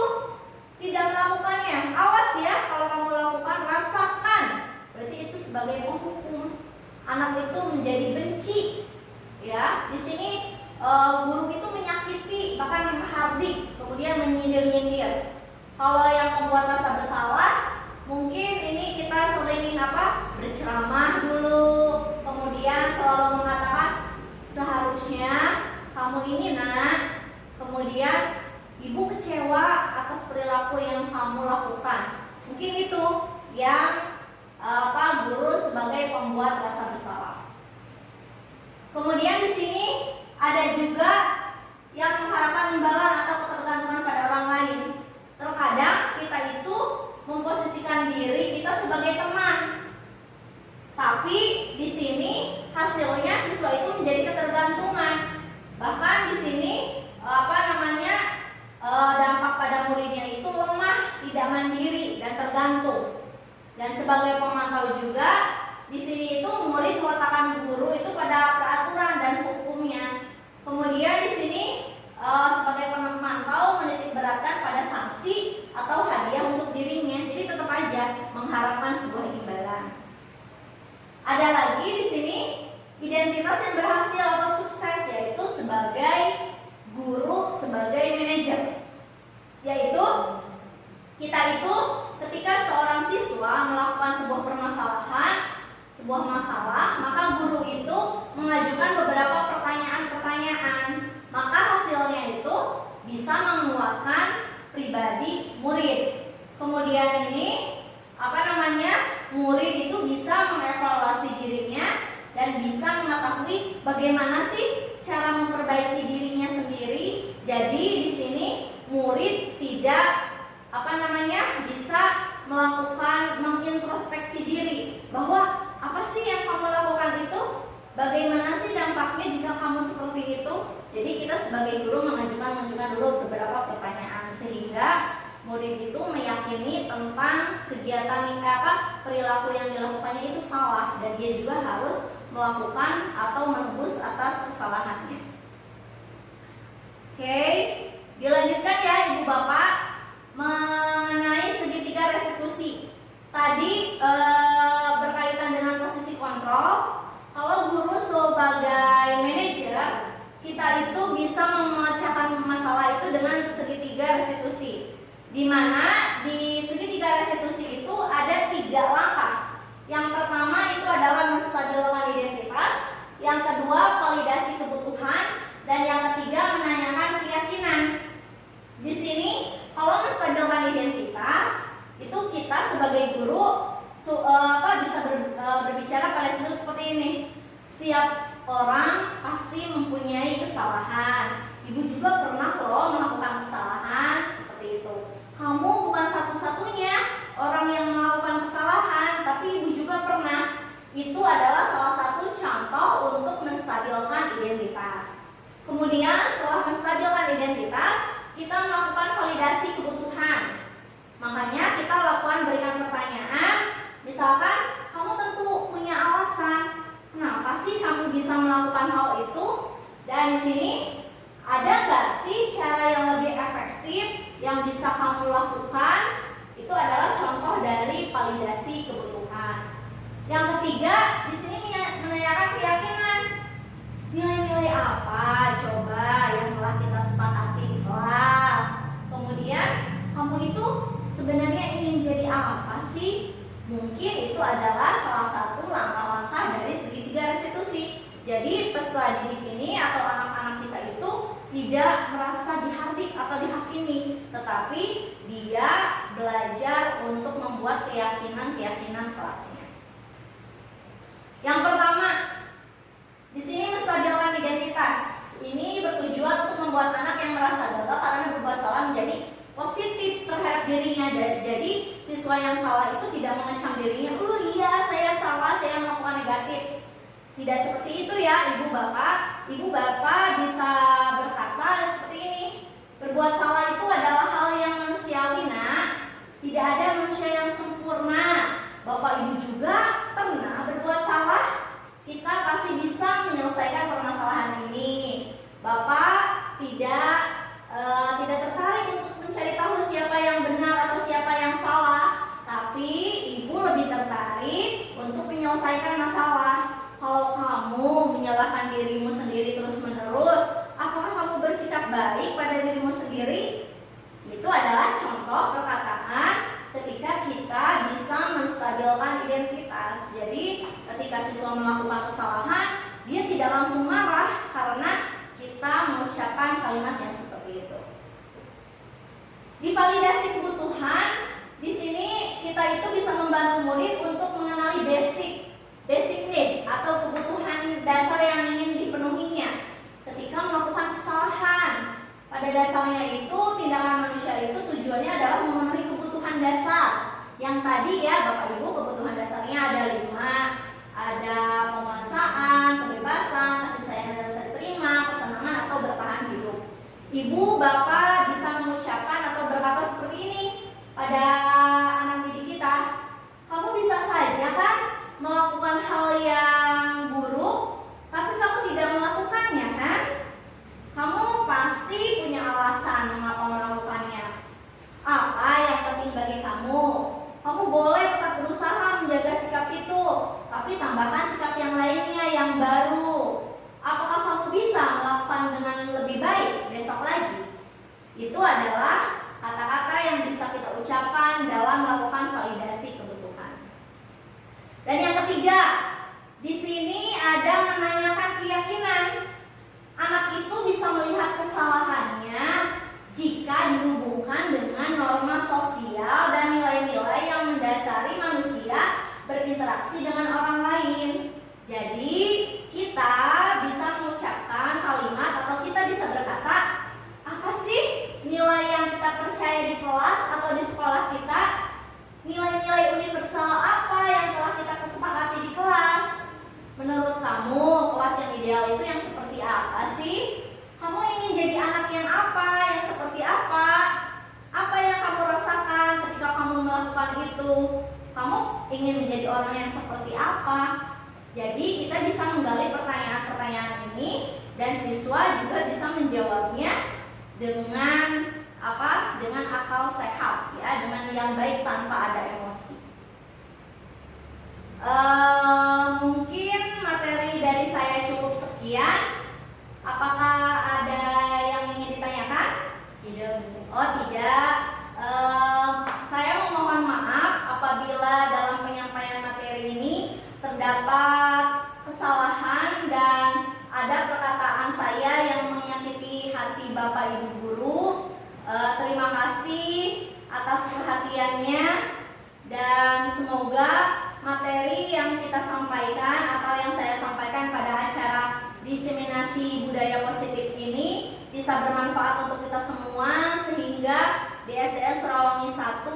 tidak melakukannya. Awas ya, kalau kamu lakukan, rasakan. Berarti itu sebagai penghukum. Anak itu menjadi benci. Ya, di sini guru itu menyakiti, bahkan menghardik, kemudian menyindir-nyindir. Kalau yang membuat rasa bersalah, mungkin ini kita sering berceramah dulu, kemudian selalu mengatakan seharusnya kamu ini nak, kemudian ibu kecewa atas perilaku yang kamu lakukan. Mungkin itu yang guru sebagai pembuat rasa bersalah. Kemudian di sini ada juga yang mengharapkan imbalan atau ketergantungan pada orang lain. Terkadang kita itu memposisikan diri kita sebagai teman, tapi di sini hasilnya siswa itu menjadi ketergantungan. Bahkan di sini dampak pada muridnya itu lemah, tidak mandiri dan tergantung. Dan sebagai pemantau juga, di sini itu murid meletakkan guru itu pada peraturan dan hukumnya. Kemudian di sini sebagai pemantau menitik beratkan pada sanksi atau hadiah untuk dirinya. Jadi tetap aja mengharapkan sebuah imbalan. Ada lagi di sini identitas yang berhasil atau sukses, yaitu sebagai guru, sebagai manajer. Yaitu kita itu ketika seorang siswa melakukan sebuah permasalahan, sebuah masalah, maka guru itu mengajukan beberapa pertanyaan-pertanyaan. Maka hasilnya itu bisa menguatkan pribadi murid. Kemudian ini murid itu bisa mengevaluasi dirinya dan bisa mengetahui bagaimana sih cara memperbaiki dirinya sendiri. Jadi di sini murid tidak bisa melakukan mengintrospeksi diri bahwa apa sih yang kamu lakukan itu, bagaimana sih dampaknya jika kamu seperti itu. Jadi kita sebagai guru mengajukan dulu beberapa pertanyaan sehingga murid itu meyakini tentang kegiatan perilaku yang dilakukannya itu salah dan dia juga harus melakukan atau menebus atas kesalahannya. Oke, dilanjutkan ya Ibu Bapak mengenai segitiga restitusi. Tadi berkaitan dengan posisi kontrol. Kalau sebagai manajer, kita itu bisa memecahkan masalah itu dengan segitiga restitusi. Di mana di segitiga restitusi itu ada 3 langkah. Yang pertama itu adalah menstabilkan identitas, yang kedua validasi kebutuhan, dan yang ketiga menanyakan keyakinan. Di sini kalau menstabilkan identitas itu kita sebagai guru bisa berbicara pada situ seperti ini. Setiap orang pasti mempunyai kesalahan. Ibu juga pernah loh melakukan kesalahan seperti itu. Kamu bukan satu-satunya orang yang melakukan kesalahan, tapi ibu juga pernah. Itu adalah salah satu contoh untuk menstabilkan identitas. Kemudian setelah menstabilkan identitas, kita melakukan validasi kebutuhan. Makanya kita lakukan berikan pertanyaan. Misalkan kamu tentu punya alasan kenapa sih kamu bisa melakukan hal itu. Dan di sini ada nggak sih cara yang lebih efektif yang bisa kamu lakukan? Itu adalah contoh dari validasi kebutuhan. Yang ketiga, di sini menanyakan keyakinan. Nilai-nilai apa coba yang telah kita sepakati di kelas? Kemudian kamu itu sebenarnya ingin jadi apa sih? Mungkin itu adalah salah satu langkah-langkah dari segitiga restitusi. Jadi peserta didik ini atau anak-anak kita itu tidak merasa dihardik atau dihakimi, tetapi dia belajar untuk membuat keyakinan-keyakinan kelasnya. Yang pertama, di sini menstabilkan identitas. Ini bertujuan untuk membuat anak yang merasa gagal karena berbuat salah menjadi positif terhadap dirinya. Jadi siswa yang salah itu tidak mengecam dirinya, iya saya salah, saya melakukan negatif. Tidak seperti itu ya ibu bapak. Ibu bapak bisa berkata seperti ini, berbuat salah itu adalah hal yang manusiawi nak. Tidak ada manusia yang sempurna. Bapak ibu juga pernah berbuat salah. Kita pasti bisa menyelesaikan permasalahan ini. Bapak tidak tertarik untuk mencari tahu siapa yang benar atau siapa yang salah, tapi ibu lebih tertarik untuk menyelesaikan masalah. Kalau kamu menyalahkan dirimu sendiri terus-menerus, apakah kamu bersikap baik pada dirimu sendiri? Itu adalah contoh perkataan ketika kita bisa menstabilkan identitas. Jadi ketika siswa melakukan kesalahan, dia tidak langsung marah karena kita mengucapkan kalimat yang seperti itu. Di validasi kebutuhan, di sini kita itu bisa membantu murid untuk mengenali basic need atau kebutuhan dasar yang ingin dipenuhinya ketika melakukan kesalahan. Pada dasarnya itu tindakan manusia itu tujuannya adalah memenuhi kebutuhan dasar. Yang tadi ya Bapak Ibu, kebutuhan dasarnya ada 5, ada penguasaan, kebebasan, kasih sayang dan rasa diterima, kesenangan atau bertahan hidup. Ibu Bapak bisa mengucapkan atau berkata seperti ini pada anak didik kita, kamu bisa saja kan melakukan hal yang buruk, tapi kamu tidak melakukannya kan? Kamu pasti punya alasan mengapa melakukannya. Apa yang penting bagi kamu? Kamu boleh tetap berusaha menjaga sikap itu, tapi tambahkan sikap yang lainnya yang baru. Apakah kamu bisa melakukan dengan lebih baik besok lagi? Itu adalah kata-kata yang bisa kita ucapkan dalam melakukan validasi kebutuhan. Dan yang ketiga, di sini ada menanyakan keyakinan. Anak itu bisa melihat kesalahannya jika dihubungkan dengan norma sosial dan nilai-nilai yang mendasari manusia berinteraksi dengan orang lain. Jadi kita bisa mengucapkan kalimat atau kita bisa berkata, apa sih nilai yang kita percaya di kelas atau di sekolah kita? Nilai-nilai universal apa yang telah kita kesepakati di kelas? Menurut kamu, kelas yang ideal itu yang seperti apa sih? Kamu ingin jadi anak yang apa? Yang seperti apa? Apa yang kamu rasakan ketika kamu melakukan itu? Kamu ingin menjadi orang yang seperti apa? Jadi kita bisa menggali pertanyaan-pertanyaan ini dan siswa juga bisa menjawabnya dengan apa? Dengan akal sehat ya, dengan yang baik tanpa ada emosi. Mungkin materi dari saya cukup sekian. Apakah ada yang ingin ditanyakan? Tidak, Bu. Oh tidak. Saya memohon maaf apabila dalam penyampaian materi ini terdapat kesalahan dan ada perkataan saya yang menyakiti hati Bapak Ibu guru. Terima kasih atas perhatiannya dan semoga materi yang kita sampaikan atau yang saya sampaikan pada acara diseminasi budaya positif ini bisa bermanfaat untuk kita semua sehingga di SDN Surawangi 1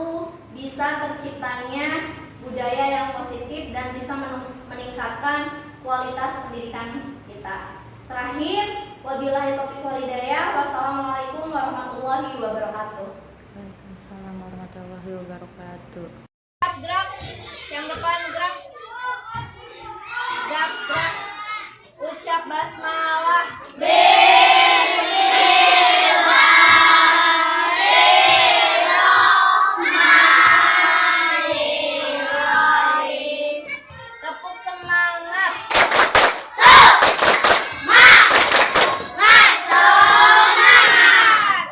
bisa terciptanya budaya yang positif dan bisa meningkatkan kualitas pendidikan kita. Terakhir, wabillahi taufiq wal hidayah. Wassalamualaikum warahmatullahi wabarakatuh. Waalaikumsalam warahmatullahi wabarakatuh. Gerak, yang depan gerak. Gerak, gerak. Ucap basmalah. Tepuk semangat.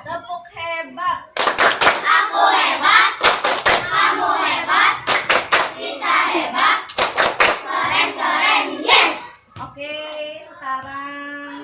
Tepuk hebat. Aku hebat. Kamu hebat. Kita hebat. Keren, keren. Yes. Oke, sekarang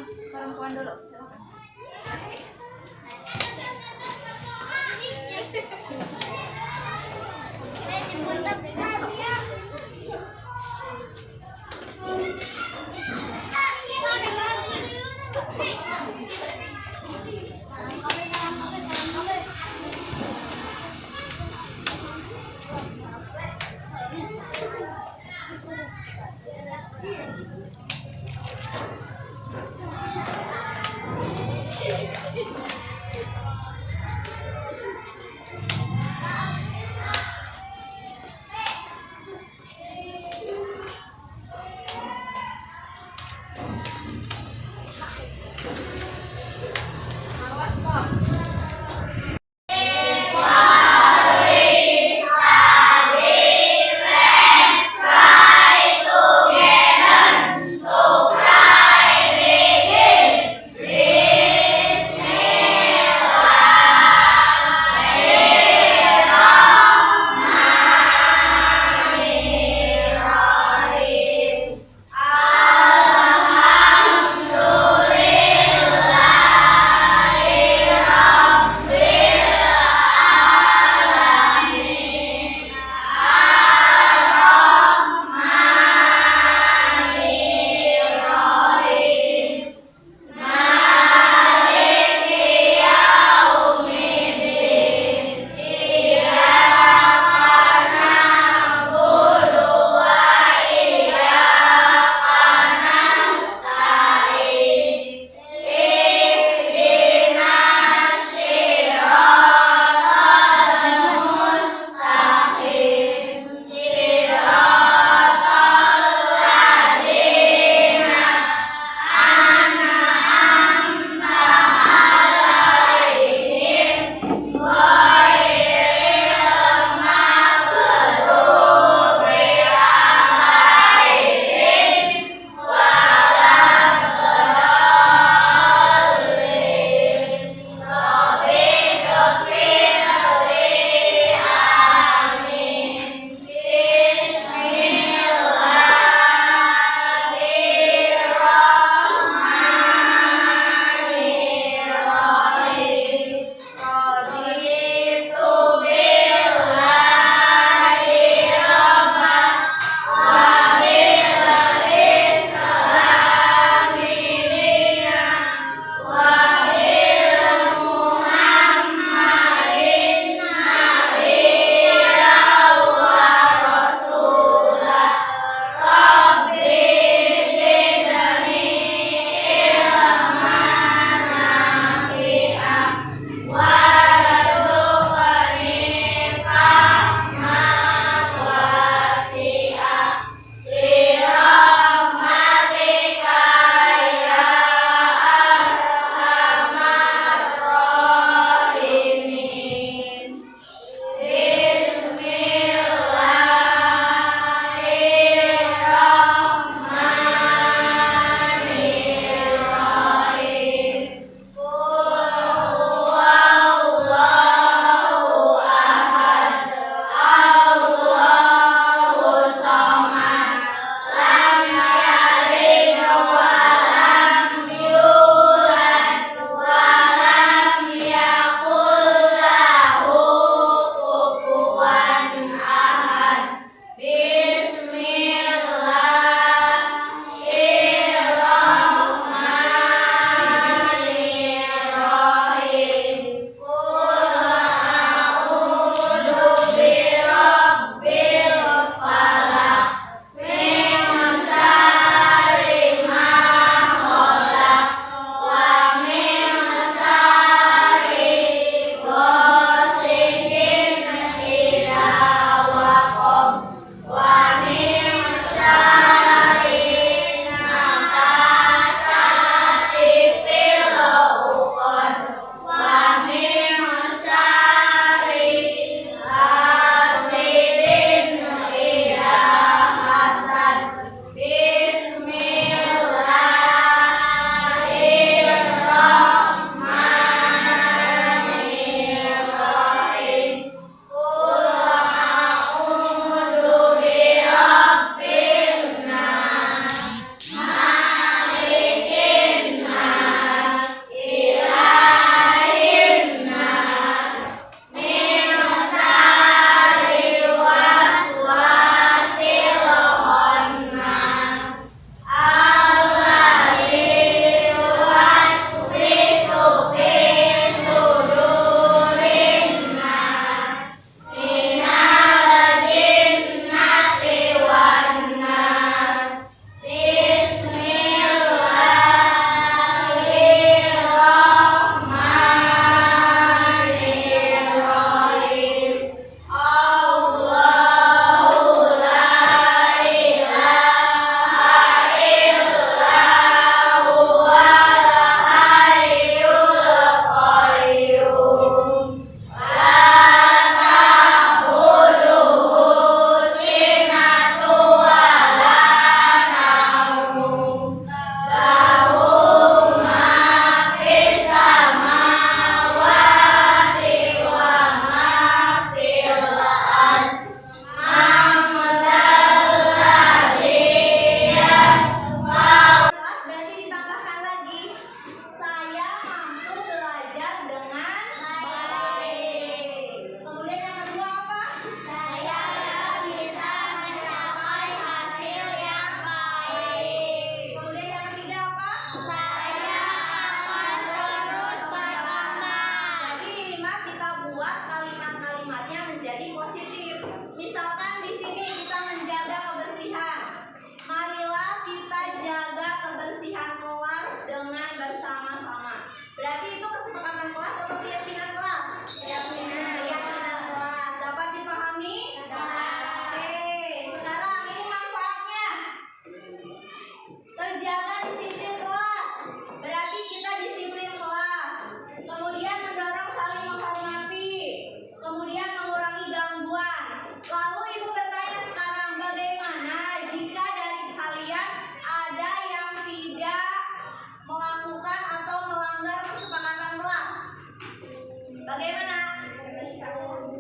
Bagaimana?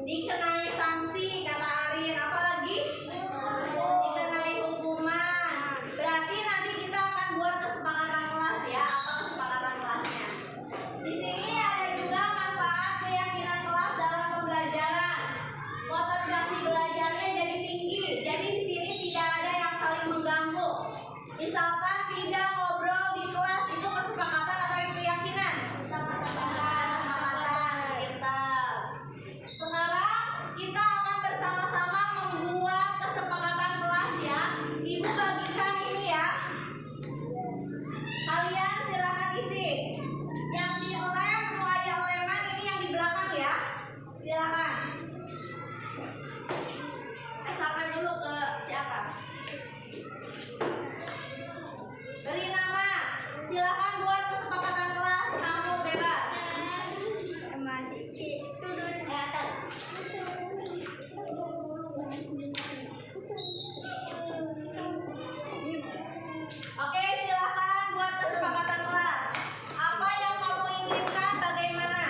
Dikenai sanksi kata Arin. Apalagi? Dikenai hukuman. Berarti nanti kita akan buat kesepakatan kelas ya. Apa kesepakatan kelasnya? Di sini ada juga manfaat keyakinan kelas dalam pembelajaran. Motivasi belajarnya jadi tinggi. Jadi di sini tidak ada yang saling mengganggu. Misalkan tidak ngobrol di kelas, itu kesepakatan atau keyakinan? Kesepakatan. Pintar. Sekarang kita akan bersama-sama membuat kesepakatan kelas ya. Ibu bagikan ini ya. Kalian silakan isi. Yang di lem, mulai leman ini yang di belakang ya. Silakan. Sampai dulu ke siapa? Beri nama. Silakan buat kesepakatan kelas. Kamu bebas. Oke, silakan buat kesepakatan kelas. Apa yang kamu inginkan? Bagaimana?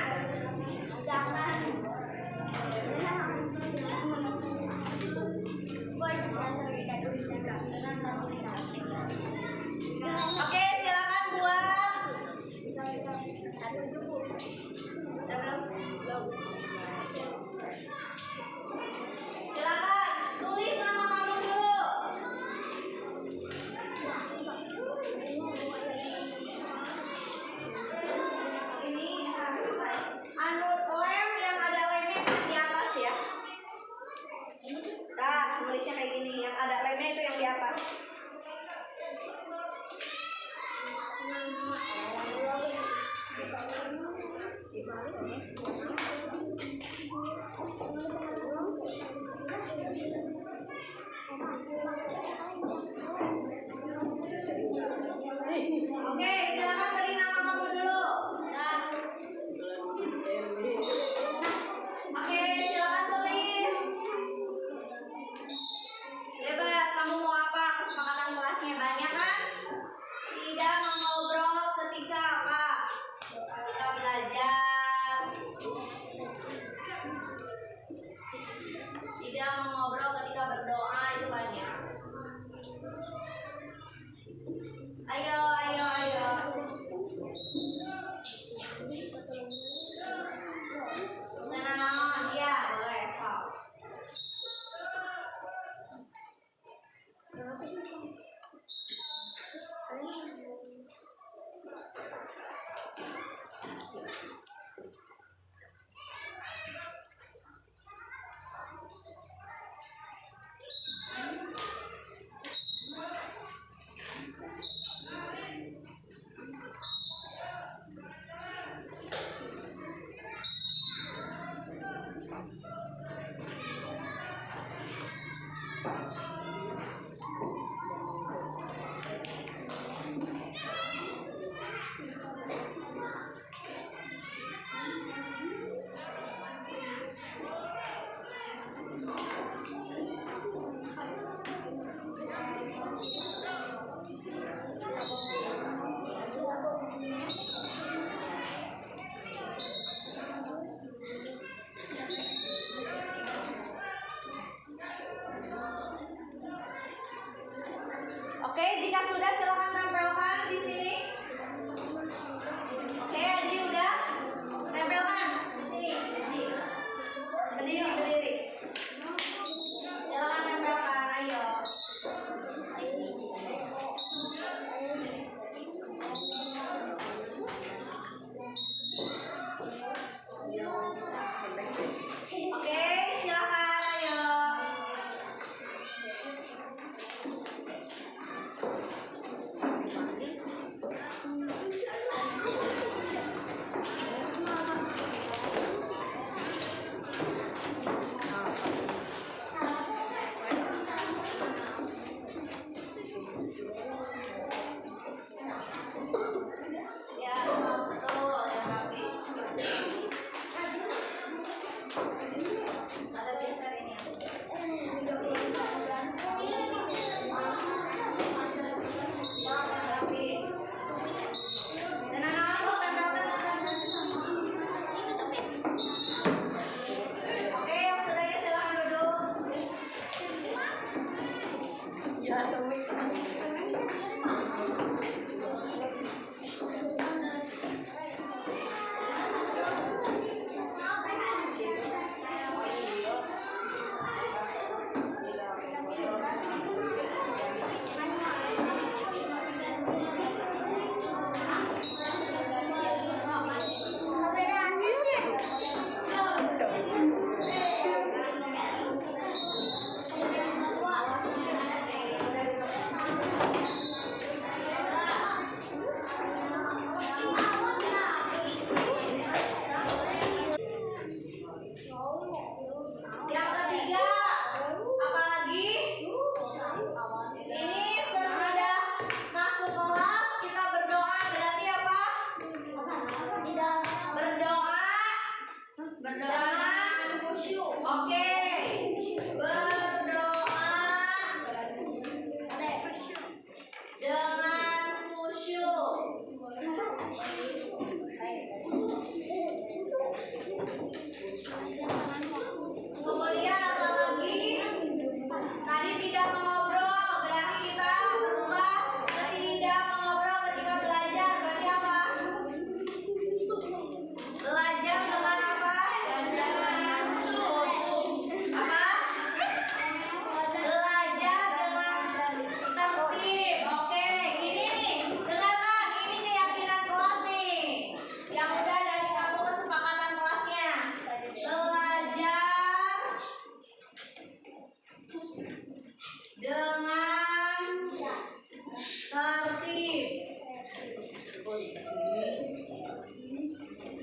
Oke, silakan buat. Udah belum? Silakan tulis nama kamu dulu. Ini anu lem yang ada lemnya itu di atas ya. Nah, tulisnya kayak gini, yang ada lemnya itu yang di atas. Oke. Berdoa dengan khusyuk. Kemudian apa lagi? Tadi tidak mengobrol, berarti kita berubah ke tidak mengobrol ketika belajar. Berarti apa? Belajar dengan apa? Apa? Belajar dengan tertib. Oke, ini nih, dengarkan, ini keyakinan kelas nih. Yang udah dari kamu kesepakatan kelasnya. Belajar dengan tertib.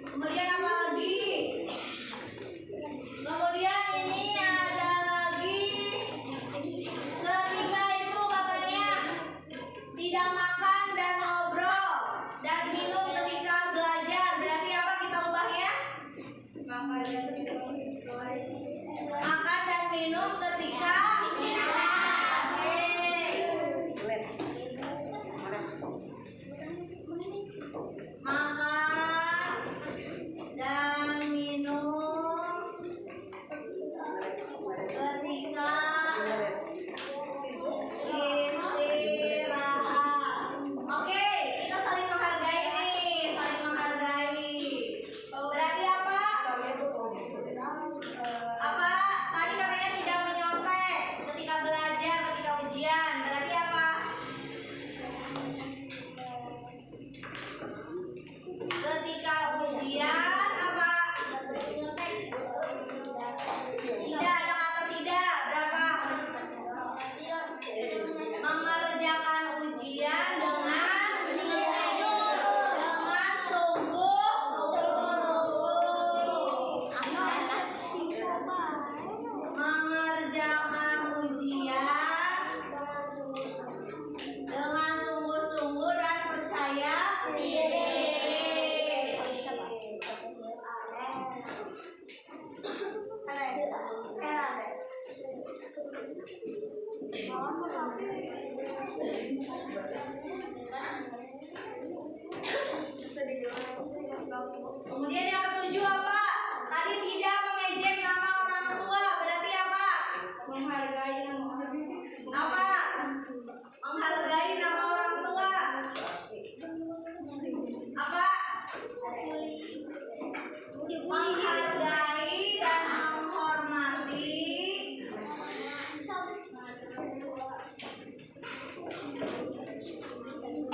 Kemudian apa lagi? Kemudian ini ada lagi. Ketika itu katanya tidak makan dan ngobrol dan minum ketika belajar. Berarti apa kita ubahnya? Makan dan minum ketika makan dan minum ketika istirahat. Oke, kita saling menghargai nih, saling menghargai. Berarti apa? Apa? Tadi katanya tidak menyontek ketika belajar, ketika ujian. Berarti apa? Ketika ujian apa? Tidak, yang kata tidak. Berapa? Mengerjakan ujian dengan sungguh. Mengerjakan ujian dengan sungguh-sungguh dan percaya diri. Kemudian yang ketujuh apa? Tadi tidak mengejek nama orang tua. Berarti apa? Menghargai nama orang tua. Apa? Menghargai nama orang tua. Apa? Menghargai dan menghormati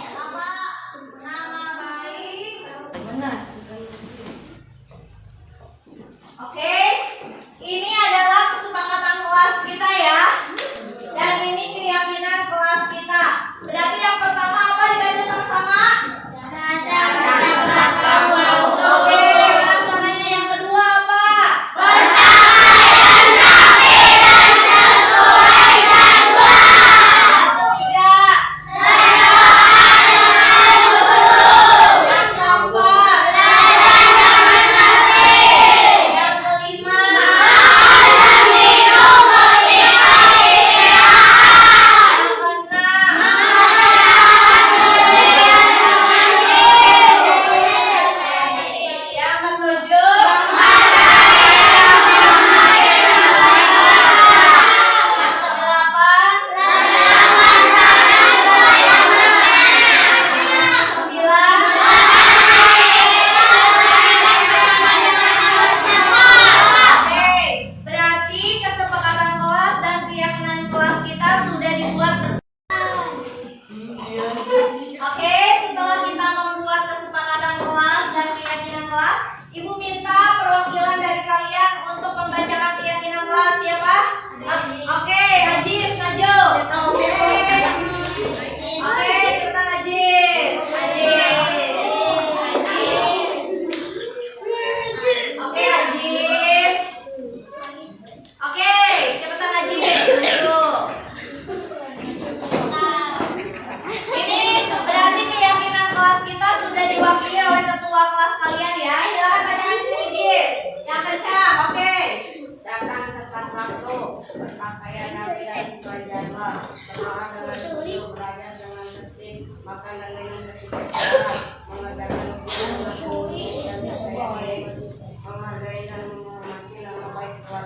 apa? Nama baik. Benar. Oke, ini adalah kesepakatan kelas kita ya. Dan ini keyakinan kelas kita. Berarti yang pertama apa dibaca sama-sama? Oke, mana suaranya yang kedua apa? Yang keempat. Yang kelima.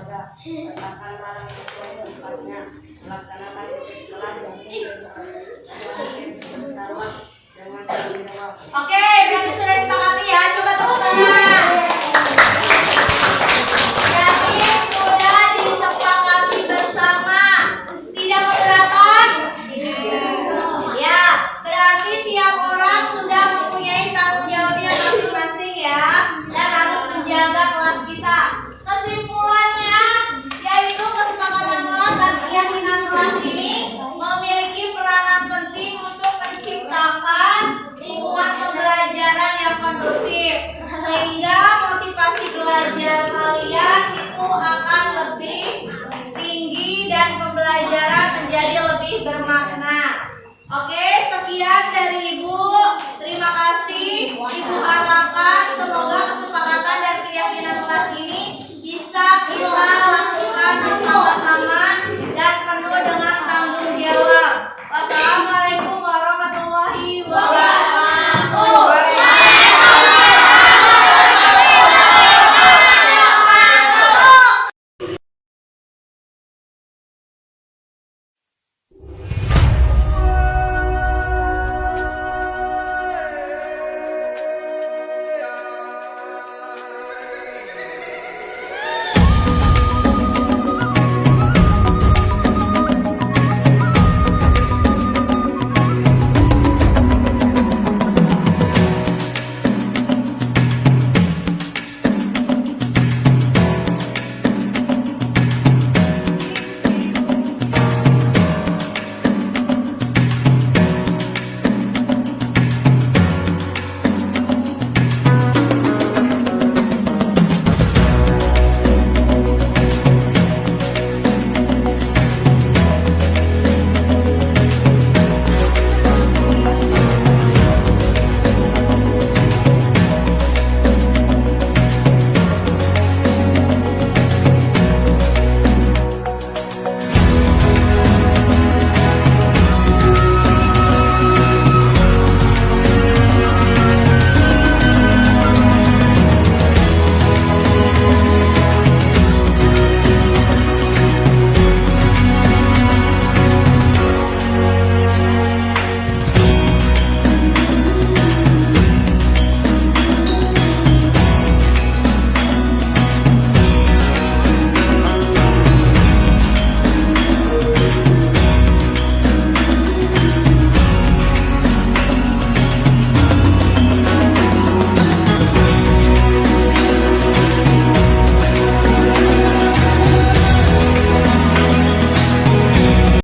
keluarga, sertakan para siswa yang tempatnya melaksanakan tugas kelas yang bersama dengan tanggung jawab. Oke, berarti sudah disepakati ya. Coba tepuk tangan. Berarti sudah disepakati bersama. Tidak keberatan? Ya, berarti tiap orang sudah mempunyai tanggung jawabnya masing-masing ya, dan harus menjaga kelas kita. Kesimpulannya, yaitu kesepakatan kelas dan keyakinan kelas ini memiliki peranan penting untuk menciptakan lingkungan pembelajaran yang kondusif, sehingga motivasi belajar kalian itu akan lebih tinggi dan pembelajaran menjadi lebih bermakna. Oke, sekian dari Ibu. Terima kasih. Ibu harapkan